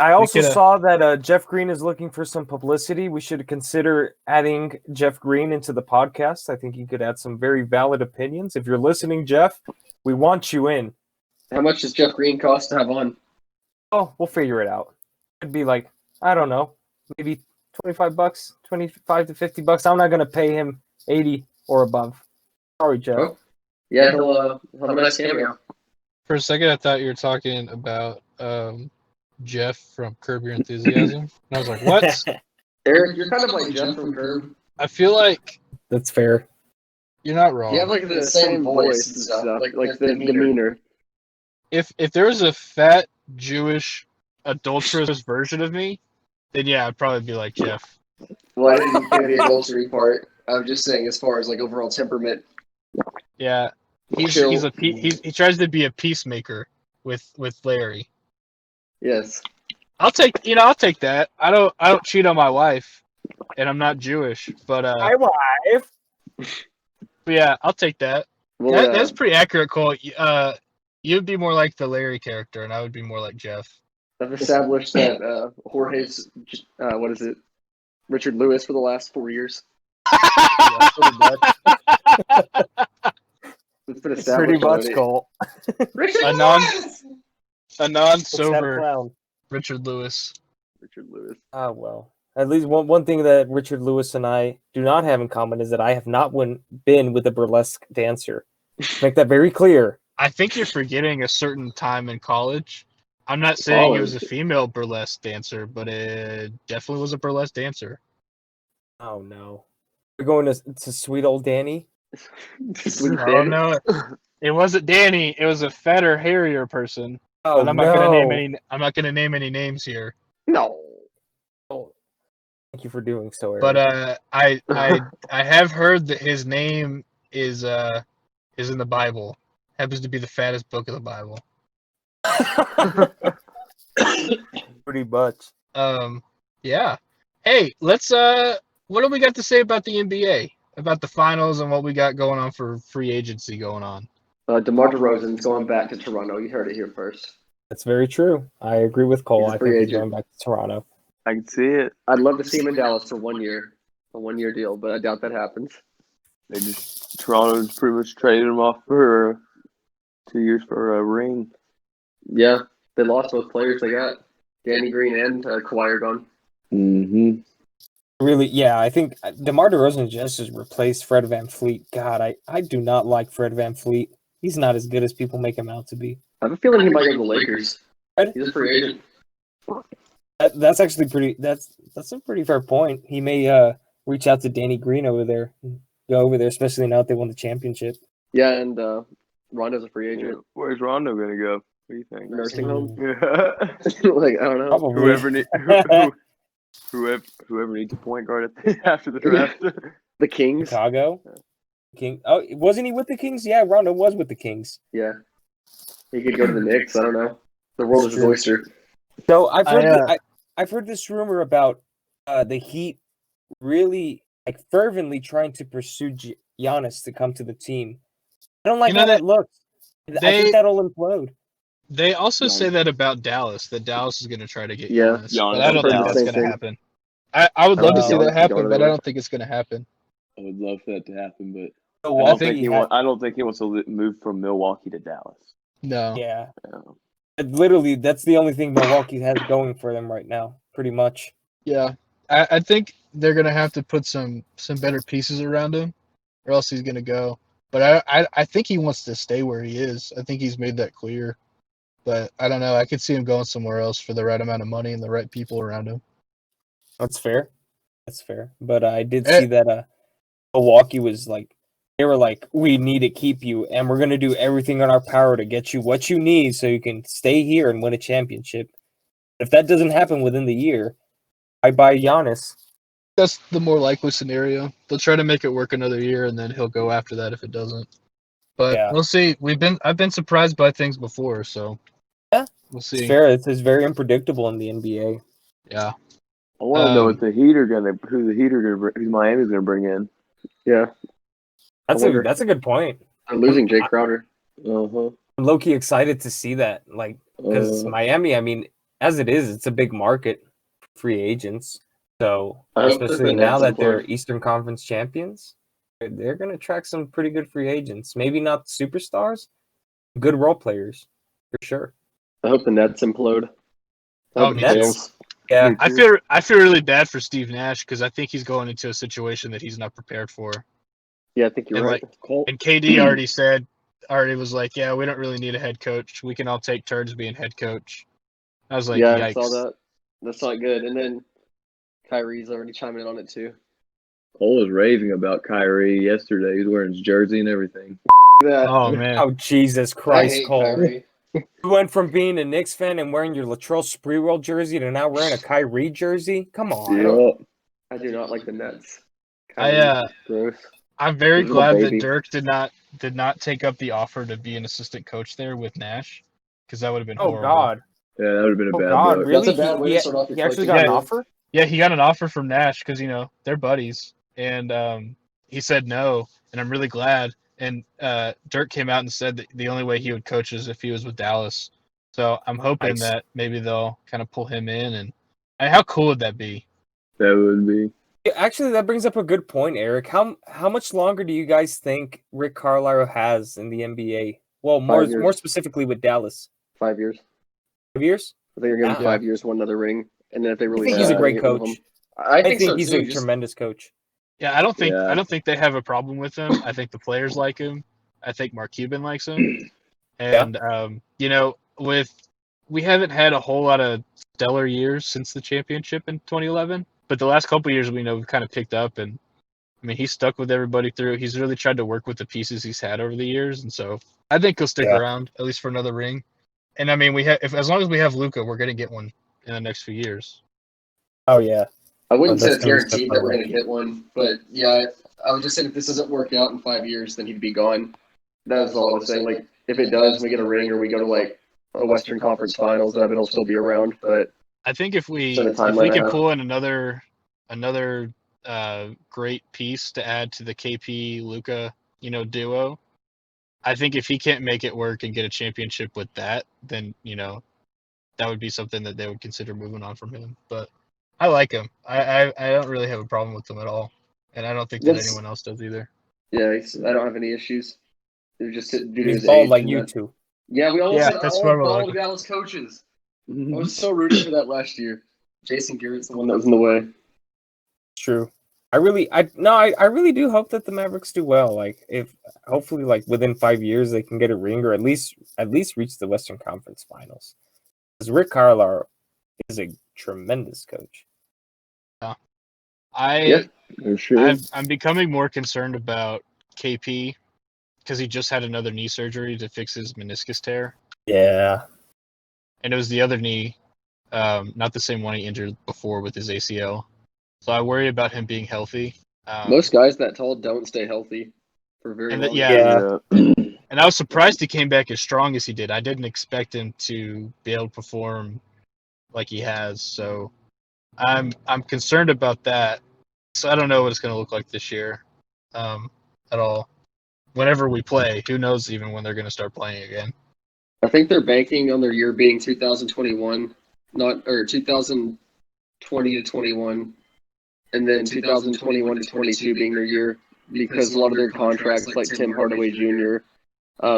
I also saw that Jeff Green is looking for some publicity. We should consider adding Jeff Green into the podcast. I think he could add some very valid opinions. If you're listening, Jeff, we want you in. How much does Jeff Green cost to have on? Oh, we'll figure it out. It'd be like, I don't know, maybe $25, $25 to $50. I'm not going to pay him 80 or above. Sorry, Jeff. Oh. Yeah, he'll have a nice cameo. For a second, I thought you were talking about Jeff from Curb Your Enthusiasm. And I was like, what? Eric, you're kind of like Jeff from Curb. I feel like That's fair. you're not wrong. You have like the same voice and stuff, like the demeanor. If there was a fat Jewish adulterous version of me, then yeah, I'd probably be like Jeff. Well, I didn't get the adultery part. I'm just saying, as far as like overall temperament. Yeah, he tries to be a peacemaker with Larry. Yes. I'll take that. I don't cheat on my wife, and I'm not Jewish, but My wife. but yeah, I'll take that. Well, That's pretty accurate, Cole. You'd be more like the Larry character, and I would be more like Jeff. I've established that Jorge's what is it, Richard Lewis for the last 4 years. Yeah, pretty much. It's been established. Pretty much, already. Cole. Richard A Lewis. non-sober Clown. Richard Lewis. Richard Lewis. Ah, well. At least one thing that Richard Lewis and I do not have in common is that I have not been with a burlesque dancer. Make that very clear. I think you're forgetting a certain time in college. I'm not saying it was a female burlesque dancer, but it definitely was a burlesque dancer. Oh, no. We're going to sweet old Danny? Oh no, it wasn't Danny. It was a fatter, hairier person. Oh, But I'm not gonna name any names here. No. Thank you for doing so, Eric. But I have heard that his name is in the Bible. Happens to be the fattest book of the Bible. Pretty much. Yeah. Hey, let's what do we got to say about the NBA? About the finals and what we got going on for free agency going on? DeMar DeRozan's going back to Toronto. You heard it here first. That's very true. I agree with Cole. He's a I free think he's agent. going back to Toronto. I can see it. I'd love to see him in Dallas for 1 year, a 1 year deal, but I doubt that happens. Toronto's pretty much traded him off for 2 years for a ring. Yeah, they lost both players they got. Danny Green and Kawhi are gone. Mm-hmm. Really, yeah, I think DeMar DeRozan just has replaced Fred VanVleet. God, I do not like Fred VanVleet. He's not as good as people make him out to be. I have a feeling he might go to the Lakers. Fred? He's a free agent. That's actually pretty. That's a pretty fair point. He may reach out to Danny Green over there, go over there, especially now that they won the championship. Yeah, and Rondo's a free agent. Where's Rondo gonna go? What do you think? Nursing home? Yeah. Like, I don't know. Probably. Whoever needs a point guard after the draft. The Kings? Chicago. King. Oh, wasn't he with the Kings? Yeah, Rondo was with the Kings. Yeah. He could go to the Knicks. I don't know. The world is his oyster. So I've heard this rumor about the Heat really fervently trying to pursue Giannis to come to the team. I don't like how that looks. I think that'll implode. They also say that about Dallas. That Dallas is going to try to get Yeah. Giannis, but I don't think that's going to happen. I would I love to don't see know. that happen, Don't but I know. don't think it's going to happen. I would love for that to happen, but I Milwaukee don't think he wants to move from Milwaukee to Dallas. No. Yeah. Yeah. Literally, that's the only thing Milwaukee has going for them right now, pretty much. Yeah. I think they're going to have to put some better pieces around him. or else he's gonna go. But I think he wants to stay where he is. I think he's made that clear. But I don't know. I could see him going somewhere else for the right amount of money and the right people around him. That's fair. That's fair. But I did Eh. see that Milwaukee was like, they were like, we need to keep you, and we're going to do everything in our power to get you what you need so you can stay here and win a championship. If that doesn't happen within the year, I buy Giannis. That's the more likely scenario. They'll try to make it work another year, and then he'll go after that if it doesn't. But Yeah. we'll see. I've been surprised by things before, so Yeah. we'll It's see. fair. It's very unpredictable in the NBA. Yeah. I want to know what the Heat are gonna, who Miami's gonna bring in. Yeah, That's wonder. that's a good point. I'm losing Jay Crowder. Uh-huh. I'm low-key excited to see that, like, because Miami, I mean, as it is, it's a big market for free agents. So, I hope that especially the now Nets that they're implode. Eastern Conference champions, they're going to attract some pretty good free agents. Maybe not superstars, good role players, for sure. I hope the Nets implode. I hope me it too. fails. Yeah, Me I too. feel really bad for Steve Nash because I think he's going into a situation that he's not prepared for. Yeah, I think you're And right. And KD already was like, yeah, we don't really need a head coach. We can all take turns being head coach. I was like, Yeah, yikes. I saw that. That's not good. And then Kyrie's already chiming in on it too. Cole was raving about Kyrie yesterday. He was wearing his jersey and everything. That. Oh man. oh, Jesus I Christ, hate Cole. Kyrie. You went from being a Knicks fan and wearing your Latrell Sprewell jersey to now wearing a Kyrie jersey? Come on. Yup. I do not like the Nets. I Gross. I'm very Little glad baby. that Dirk did not take up the offer to be an assistant coach there with Nash, because that would have been Oh, horrible. God. Yeah, that would have been a Oh, bad God, look. really? That's a bad way to start off your He actually coaching got an career. offer? Yeah, he got an offer from Nash because they're buddies, and he said no, and I'm really glad. And Dirk came out and said that the only way he would coach is if he was with Dallas. So I'm hoping Nice. that maybe they'll kind of pull him in, and how cool would that be? That would be. Actually, that brings up a good point, Eric. How much longer do you guys think Rick Carlisle has in the NBA? Well, 5 years. more specifically with Dallas. 5 years. 5 years? I think they're giving him Wow. 5 years, one another ring, and then if they I really think he's a suck, great they get rid of coach. him. I think so he's too. a Just tremendous coach. Yeah, I don't Yeah. think they have a problem with him. I think the players like him. I think Mark Cuban likes him. And we haven't had a whole lot of stellar years since the championship in 2011, but the last couple of years we've kind of picked up, and I mean he's stuck with everybody through. He's really tried to work with the pieces he's had over the years, and so I think he'll stick around at least for another ring. And I mean as long as we have Luka, we're gonna get one in the next few years. Oh, yeah. I wouldn't say That's it's gonna be guaranteed stuff that we're like going to get one, but yeah, I was just saying if this doesn't work out in 5 years, then he'd be gone. That was all I was saying. Like, if it does, we get a ring or we go to like a Western Conference Finals, then he'll still be around. But I think if we Sort of timeline I can have. pull in another great piece to add to the KP Luka duo, I think if he can't make it work and get a championship with that, then that would be something that they would consider moving on from him. But I like him. I don't really have a problem with him at all, and I don't think that That's- anyone else does either. yeah, I don't have any issues. They're just due to He's his bald age. like and you that- two. Yeah, we almost Yeah, had that's all what we're bald looking. Dallas coaches. I was so rooting for that last year. Jason Garrett's the one that was in the way. It's true. I really do hope that the Mavericks do well. Like, if hopefully, like within 5 years, they can get a ring or at least reach the Western Conference Finals. Because Rick Carlisle is a tremendous coach. For sure. I'm becoming more concerned about KP because he just had another knee surgery to fix his meniscus tear, Yeah. and it was the other knee, not the same one he injured before with his ACL. So I worry about him being healthy. Most guys that tall don't stay healthy for very And long. Yeah. And I was surprised he came back as strong as he did. I didn't expect him to be able to perform like he has. So I'm concerned about that. So I don't know what it's going to look like this year at all. Whenever we play, who knows even when they're going to start playing again. I think they're banking on their year being 2021, 2020 to 21, and then 2021 to 22 being their year because a lot of their contracts, like Tim Hardaway Jr.,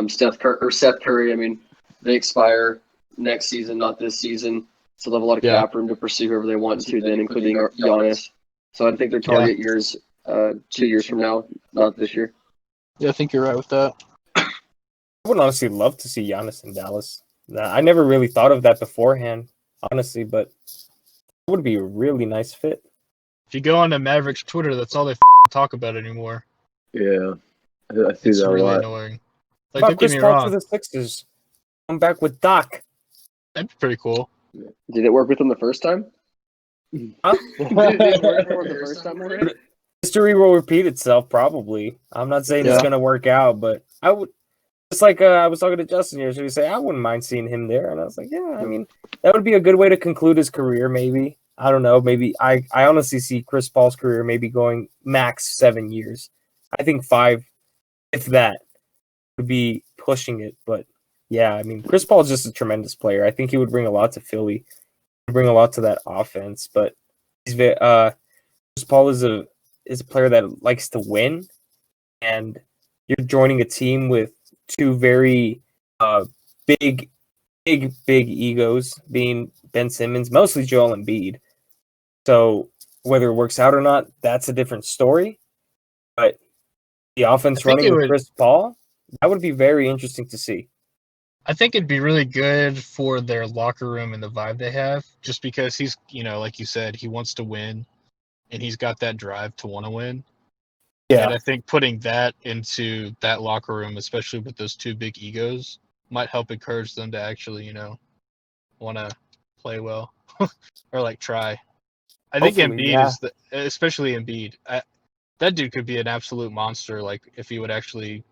Seth Curry, I mean, they expire next season, not this season. So they have a lot of cap room to pursue whoever they want to then, including Giannis. So I think their target years 2 years from now, not this year. Yeah, I think you're right with that. I would honestly love to see Giannis in Dallas. Nah, I never really thought of that beforehand, honestly, but it would be a really nice fit. If you go onto Mavericks Twitter, that's all they talk about anymore. Yeah, I see It's that a really lot. annoying. How Like, about don't get Chris me Paul to wrong, the Sixers? Come back with Doc. that'd be pretty cool. Did it work with him the first time? Huh? Did it work for him the first time already? History will repeat itself, probably. I'm not saying it's Yeah. going to work out, but I would. Just like I was talking to Justin here, so he say I wouldn't mind seeing him there, and I was like, yeah, I mean that would be a good way to conclude his career. Maybe I don't know. Maybe I honestly see Chris Paul's career maybe going max 7 years. I think 5, if that, would be pushing it. But yeah, I mean Chris Paul is just a tremendous player. I think he would bring a lot to Philly, bring a lot to that offense. But Chris Paul is a player that likes to win, and you're joining a team with two very big egos, being Ben Simmons, mostly Joel Embiid. So whether it works out or not, that's a different story. But the offense running with Chris Paul, that would be very interesting to see. I think it'd be really good for their locker room and the vibe they have, just because he's, like you said, he wants to win, and he's got that drive to want to win. Yeah. And I think putting that into that locker room, especially with those two big egos, might help encourage them to actually, want to play well or like try. I think Hopefully, Embiid yeah. especially Embiid. That dude could be an absolute monster. Like if he would actually,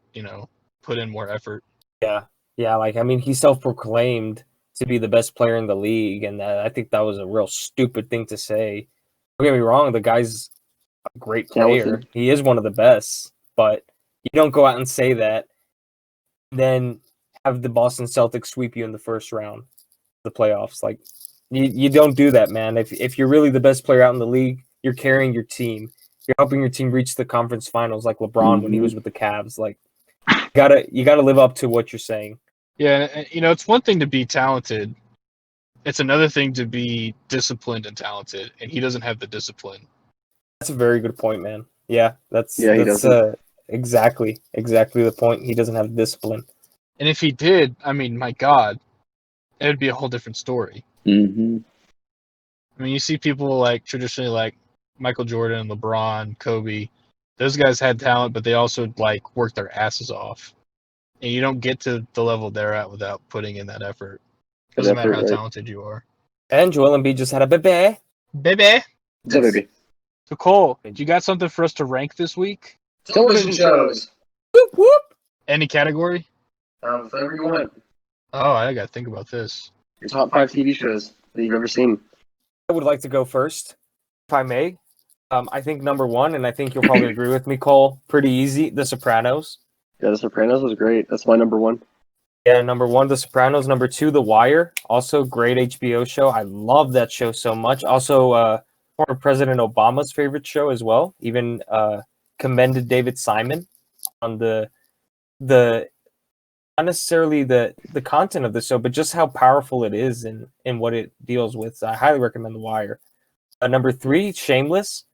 put in more effort. Yeah. Like I mean, he's self-proclaimed to be the best player in the league, and I think that was a real stupid thing to say. Don't get me wrong, the guy's a great player. Talented. He is one of the best, but you don't go out and say that, then have the Boston Celtics sweep you in the first round of the playoffs. Like you don't do that, man. If you're really the best player out in the league, you're carrying your team. You're helping your team reach the conference finals like LeBron when he was with the Cavs. Like you gotta live up to what you're saying. Yeah, and, it's one thing to be talented. It's another thing to be disciplined and talented, and he doesn't have the discipline. That's a very good point, man. Yeah, he doesn't. Exactly the point. He doesn't have discipline. And if he did, I mean, my God, it would be a whole different story. Mm-hmm. I mean, you see people like traditionally like Michael Jordan, LeBron, Kobe. Those guys had talent, but they also like worked their asses off. And you don't get to the level they're at without putting in that effort. Doesn't matter how talented you are. And Joel Embiid just had a baby. Baby. So baby. So Cole, do you got something for us to rank this week? Television shows. Whoop whoop. Any category? Whatever you want. Oh, I gotta think about this. Your top 5 TV shows that you've ever seen. I would like to go first, if I may. I think number 1, and I think you'll probably agree with me, Cole. Pretty easy. The Sopranos. Yeah, The Sopranos was great. That's my number 1. Yeah, number 1, The Sopranos. Number 2, The Wire. Also, great HBO show. I love that show so much. Also, former President Obama's favorite show as well. Even commended David Simon on the not necessarily the content of the show, but just how powerful it is and what it deals with. So I highly recommend The Wire. Number 3, Shameless.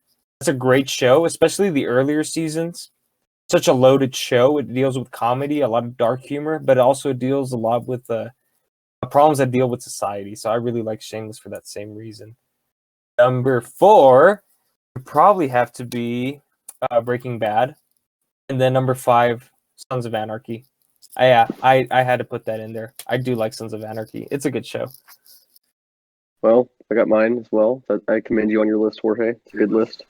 That's a great show, especially the earlier seasons. Such a loaded show. It deals with comedy, a lot of dark humor, but it also deals a lot with problems that deal with society. So I really like Shameless for that same reason. Number 4 would probably have to be Breaking Bad. And then number 5, Sons of Anarchy. I had to put that in there. I do like Sons of Anarchy. It's a good show. Well, I got mine as well. But I commend you on your list, Jorge. It's a good list.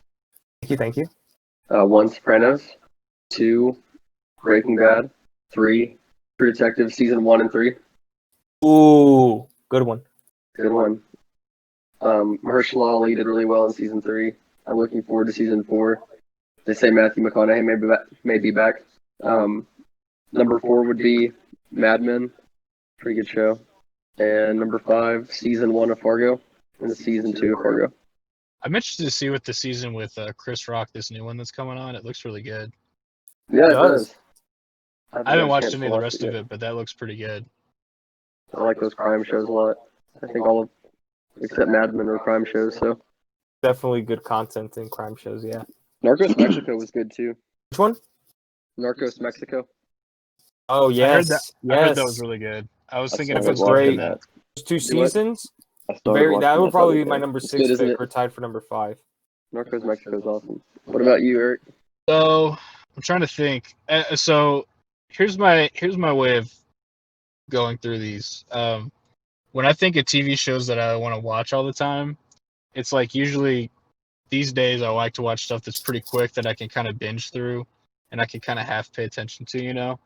Thank you. 1, Sopranos. 2, Breaking Bad. 3, True Detective season 1 and 3. Ooh, good one. Good one. Mahershala Ali did really well in season 3. I'm looking forward to season 4. They say Matthew McConaughey may be back. Number 4 would be Mad Men. Pretty good show. And number 5, season 1 of Fargo, and season 2 of Fargo. I'm interested to see what the season with Chris Rock, this new one that's coming on. It looks really good. Yeah, it does. I haven't watched any of the rest of it, but that looks pretty good. I like those crime shows a lot. I think all of, except Mad Men, are crime shows. So definitely good content in crime shows. Yeah. Narcos Mexico was good too. Which one? Narcos Mexico. Oh I heard yes, that. I heard that yes. was really good. I was I thinking if started it's different great. than that. Those 2 Do what? seasons. I started watching That would the probably other be my day. number It's 6 good, isn't pick, it? or tied for number 5. Narcos Mexico is awesome. What about you, Eric? So I'm trying to think. So here's my way of going through these. When I think of TV shows that I want to watch all the time, it's like usually these days I like to watch stuff that's pretty quick that I can kind of binge through and I can kind of half pay attention to, you know.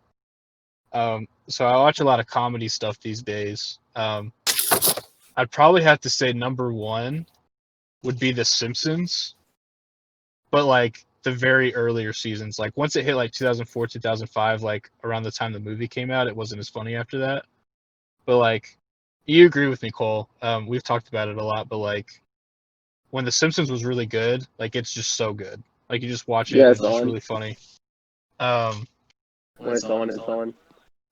So I watch a lot of comedy stuff these days. I'd probably have to say number one would be The Simpsons, but like the very earlier seasons. Like once it hit like 2004, 2005, like around the time the movie came out, it wasn't as funny after that. But like, you agree with me, Cole. We've talked about it a lot, but like when The Simpsons was really good, like it's just so good. Like you just watch it Yeah, and it's it's just on. really funny. Um, When it's on, it's on.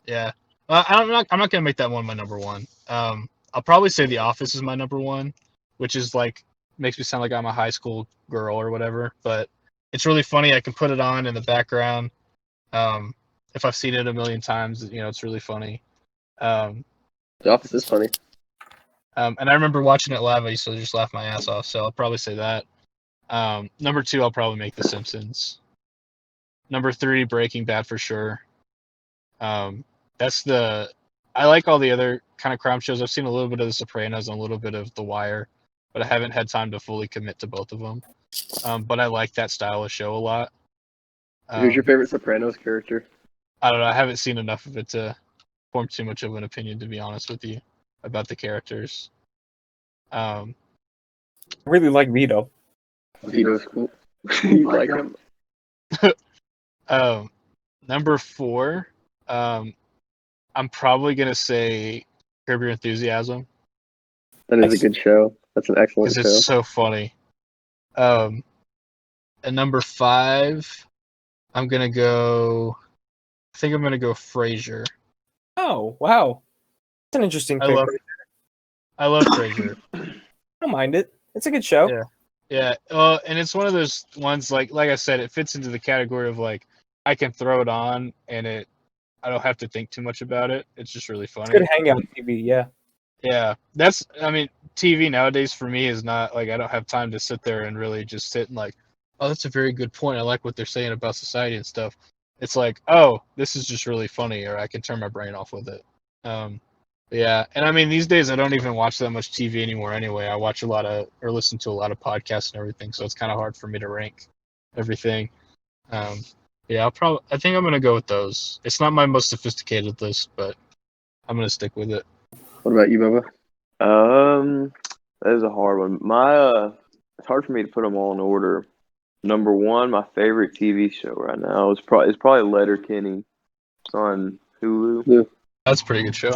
yeah. I'm not gonna make that one my number one. I'll probably say The Office is my number one, which is like makes me sound like I'm a high school girl or whatever. But it's really funny. I can put it on in the background. If I've seen it a million times, you know, it's really funny. Um, The Office is funny. and I remember watching it live. I used to just laugh my ass off. So I'll probably say that. Number two, I'll probably make The Simpsons. Number three, Breaking Bad for sure. That's the. I like all the other kind of crime shows. I've seen a little bit of The Sopranos and a little bit of The Wire, but I haven't had time to fully commit to both of them. But I like that style of show a lot. Who's your favorite Sopranos character? I don't know. I haven't seen enough of it to form too much of an opinion, to be honest with you, about the characters. I really like Vito. Vito's cool. You like him? Number four, I'm probably gonna say Curb Your Enthusiasm That is a good show. That's an excellent because show. it's so funny. And number five, I'm gonna go. I think I'm gonna go Frasier. Oh wow, that's an interesting I pick. love Frasier. I don't mind it. It's a good show. Yeah. Yeah, and it's one of those ones like I said, it fits into the category of like I can throw it on and I don't have to think too much about it. It's just really It's funny. good hangout TV. Yeah. Yeah, I mean, TV nowadays for me is not like I don't have time to sit there and really just sit and like, oh, that's a very good point. I like what they're saying about society and stuff. It's like, oh, this is just really funny, or I can turn my brain off with it. Yeah, and I mean these days I don't even watch that much TV anymore. Anyway, I watch a lot of or listen to a lot of podcasts and everything, so it's kind of hard for me to rank everything. Yeah, I think I'm gonna go with those. It's not my most sophisticated list, but I'm gonna stick with it. What about you, Bubba? That is a hard one. It's hard for me to put them all in order. Number one, my favorite TV show right now is probably Letterkenny. It's on Hulu. That's a pretty good show.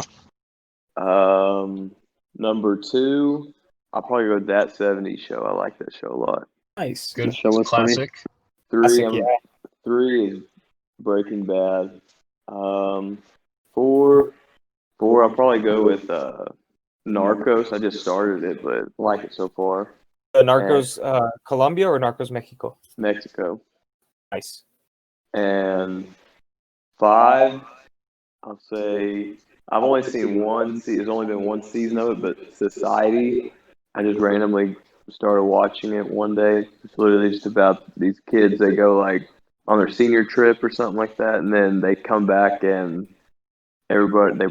Number two, I'll probably go with That 70s Show. I like that show a lot. Nice. Good The show was funny. classic. Three, Classic, three is Breaking Bad. Four, I'll probably go with Narcos. I just started it, but I like it so far. Narcos Colombia or Narcos Mexico? Mexico. Nice. And five, I'll say I've only seen one. There's only been one season of it, but Society. I just randomly started watching it one day. It's literally just about these kids. They go like on their senior trip or something like that, and then they come back and they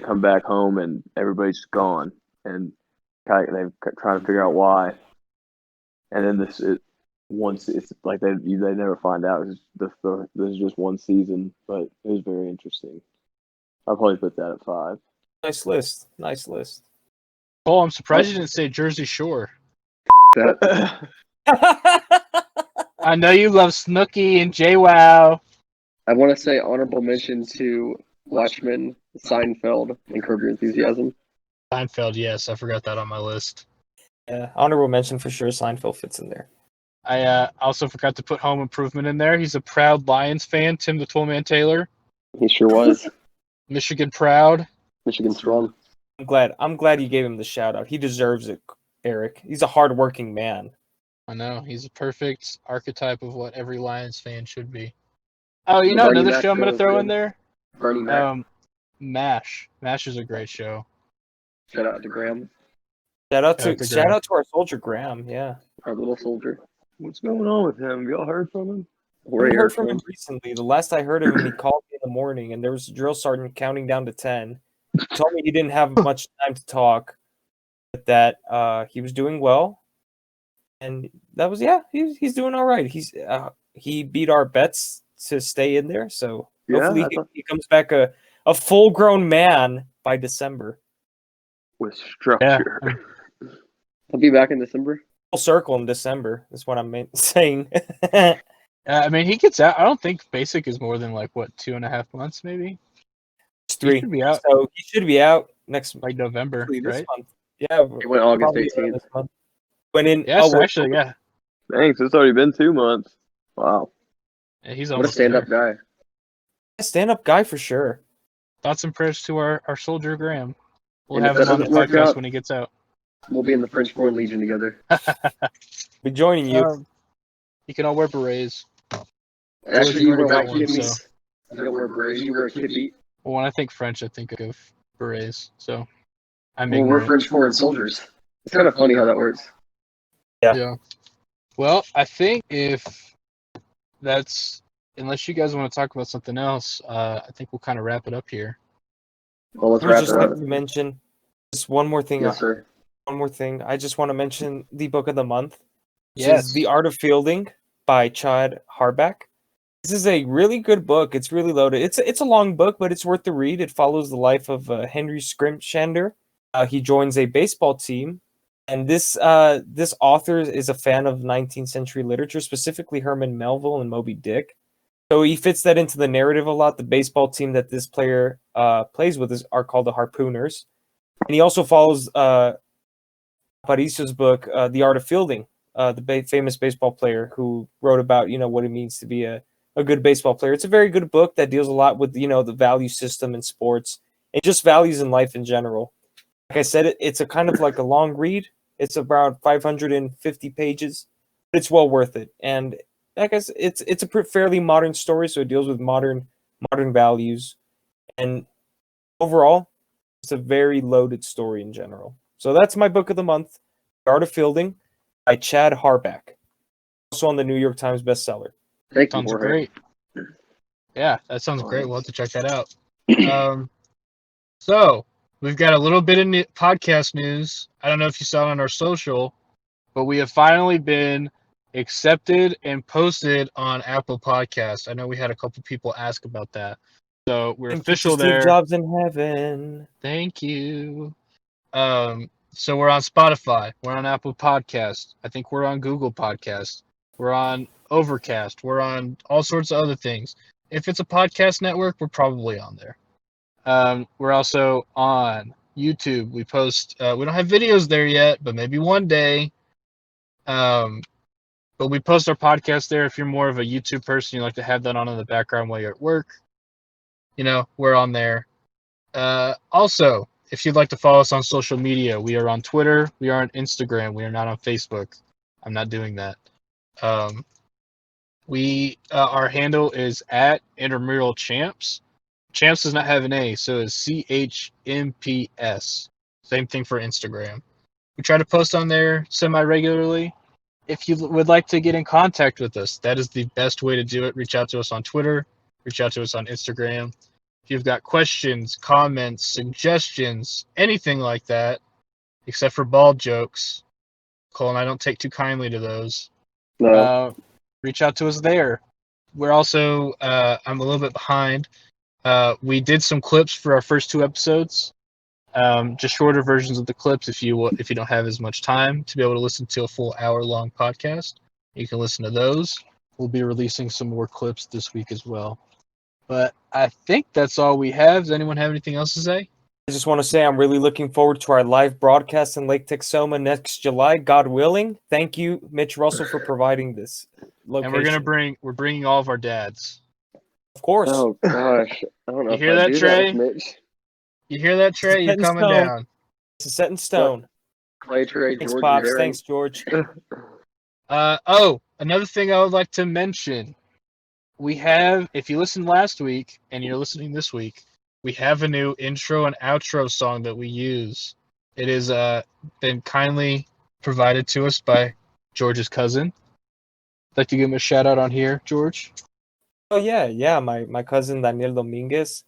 come back home and everybody's just gone, and they're trying to figure out why. And then once it's like they never find out. This is just one season, but it was very interesting. I'll probably put that at 5. Nice list. Nice list. Oh, I'm surprised you didn't say Jersey Shore. That I know you love Snooki and JWoww. I want to say honorable mention to Watchmen, Seinfeld, and Curb Your Enthusiasm. Seinfeld, yes, I forgot that on my list. Yeah, honorable mention for sure. Seinfeld fits in there. I also forgot to put Home Improvement in there. He's a proud Lions fan, Tim the Toolman Taylor. He sure was. Michigan proud. Michigan strong. I'm glad you gave him the shout out. He deserves it, Eric. He's a hardworking man. I know. He's a perfect archetype of what every Lions fan should be. Oh, you The know Bernie another Mac show I'm show gonna is throw in good. there? Bernie Mac. MASH. MASH is a great show. Shout out to Graham, Shout out Graham. to our soldier Graham. Yeah, our little soldier. What's going on with him? Have y'all heard from him? I haven't heard from him recently. The last I heard of him, he called me in the morning, and there was a drill sergeant counting down to 10. He told me he didn't have much time to talk, but that he was doing well, and that was he's doing all right. He beat our bets to stay in there, so hopefully he comes back a full grown man by December. With structure. Yeah. He'll be back in December. Full circle in December. That's what I'm saying. I mean, he gets out. I don't think basic is more than 2.5 months, maybe. It's 3. He should be out. So he should be out next November, this right? month. Yeah, He went August probably 18th. this month. Went in. Yes, actually, yeah. Thanks. It's already been 2 months. Wow. Yeah, he's What a almost stand-up there. guy. Stand-up guy for sure. Thoughts and prayers to our soldier Graham. We'll And have if him that on the doesn't work podcast out- when he gets out. We'll be in the French Foreign Legion together. Be joining you. You can all wear berets. Actually, you you already wear got white one, kidneys. so. You don't wear berets. You wear a kidney. Well, when I think French, I think of berets. So I'm Well, we're ignorant. French foreign soldiers. It's kind of funny how that works. Yeah. Well, I think if that's, unless you guys want to talk about something else, I think we'll kind of wrap it up here. Well, let's I would wrap just it like up. to mention just one more thing. Yes, sir. One more thing. I just want to mention the book of the month, which Yes. is The Art of Fielding by Chad Harback. This is a really good book. It's really loaded. It's a long book, but it's worth the read. It follows the life of Henry Scrimshander. He joins a baseball team, and this author is a fan of 19th century literature, specifically Herman Melville and Moby Dick. So he fits that into the narrative a lot. The baseball team that this player plays with are called the Harpooners, and he also follows Parisio's book, The Art of Fielding, the famous baseball player who wrote about what it means to be a good baseball player. It's a very good book that deals a lot with the value system in sports and just values in life in general. Like I said, it's a kind of like a long read. It's about 550 pages, but it's well worth it. And like I said, it's a fairly modern story, so it deals with modern values, and overall, it's a very loaded story in general. So that's my book of the month, The Art of Fielding by Chad Harback, also on the New York Times bestseller. Thank you, Sounds Jorge. great. Yeah, that sounds great. We'll have to check that out. So we've got a little bit of podcast news. I don't know if you saw it on our social, but we have finally been accepted and posted on Apple Podcasts. I know we had a couple people ask about that. So we're official there. Steve Jobs in heaven. Thank you. So we're on Spotify. We're on Apple Podcasts. I think we're on Google Podcasts. We're on Overcast. We're on all sorts of other things. If it's a podcast network, we're probably on there. We're also on YouTube. We post. We don't have videos there yet, but maybe one day. But we post our podcast there. If you're more of a YouTube person, you like to have that on in the background while you're at work, we're on there. Also, if you'd like to follow us on social media, we are on Twitter. We are on Instagram. We are not on Facebook. I'm not doing that. Our handle is at Intramural Champs. Champs does not have an A, so it's CHMPS. Same thing for Instagram. We try to post on there semi-regularly. If you would like to get in contact with us, that is the best way to do it. Reach out to us on Twitter. Reach out to us on Instagram. If you've got questions, comments, suggestions, anything like that, except for bald jokes, Cole and I don't take too kindly to those. No. Reach out to us there. We're also, I'm a little bit behind. We did some clips for our first 2 episodes. Just shorter versions of the clips if you don't have as much time to be able to listen to a full hour-long podcast. You can listen to those. We'll be releasing some more clips this week as well. But I think that's all we have. Does anyone have anything else to say? I just want to say I'm really looking forward to our live broadcast in Lake Texoma next July, God willing. Thank you, Mitch Russell, for providing this location. And we're bringing all of our dads. Of course. Oh gosh, I don't know. You if hear I that, do Trey? with Mitch. You hear that, Trey? You're Set in coming stone. down. It's set in stone. Clay, Trey, Thanks, George, Pops. Barry. Thanks, George. Another thing I would like to mention. We have, if you listened last week and you're listening this week, we have a new intro and outro song that we use. It is been kindly provided to us by George's cousin. I'd like to give him a shout out on here, George. Oh yeah, my cousin Daniel Dominguez.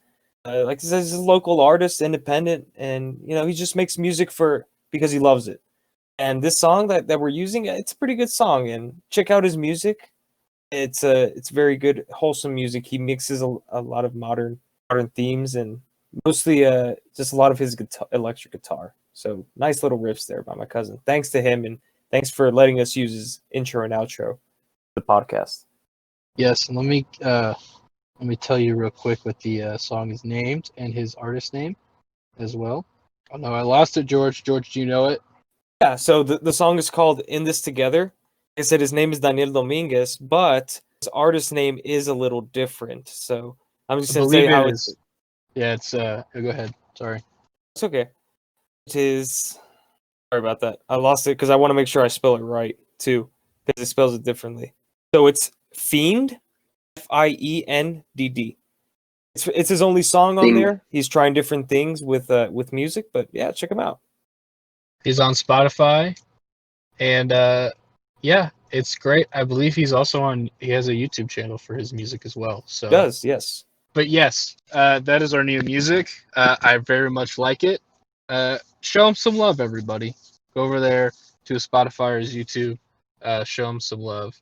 Like I said, he's a local artist, independent, and he just makes music because he loves it. And this song that we're using, it's a pretty good song. And check out his music. It's very good, wholesome music. He mixes a lot of modern themes and mostly just a lot of his electric guitar. So nice little riffs there by my cousin. Thanks to him, and thanks for letting us use his intro and outro to the podcast. Yes, and let me tell you real quick what the song is named and his artist name as well. Oh no, I lost it, George. George, do you know it? Yeah, so the song is called In This Together. Like I said, his name is Daniel Dominguez, but his artist name is a little different. So I'm just I going to say believe how it is. Yeah, it's go ahead. Sorry. it's okay. It is. Sorry about that. I lost it because I want to make sure I spell it right too, because it spells it differently. So it's Fiend, Fiend. It's his only song on there. He's trying different things with music, but yeah, check him out. He's on Spotify, and yeah, it's great. I believe he has a YouTube channel for his music as well. So He does, yes. But yes, that is our new music. I very much like it. Show him some love, everybody. Go over there to his Spotify or his YouTube. Show him some love.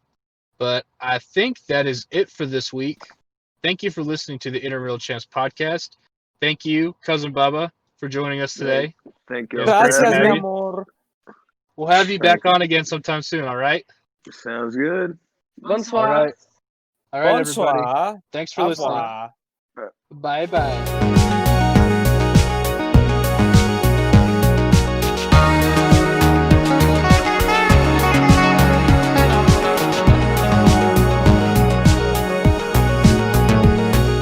But I think that is it for this week. Thank you for listening to the Intramural Champs podcast. Thank you, Cousin Bubba, for joining us today. Thank you. Gracias, Gracias, mi mi amor. We'll have you back on again sometime soon, all right? Sounds good. Bonsoir. All right. All right, everybody. Bonsoir. Thanks for Au listening. revoir. Bye-bye.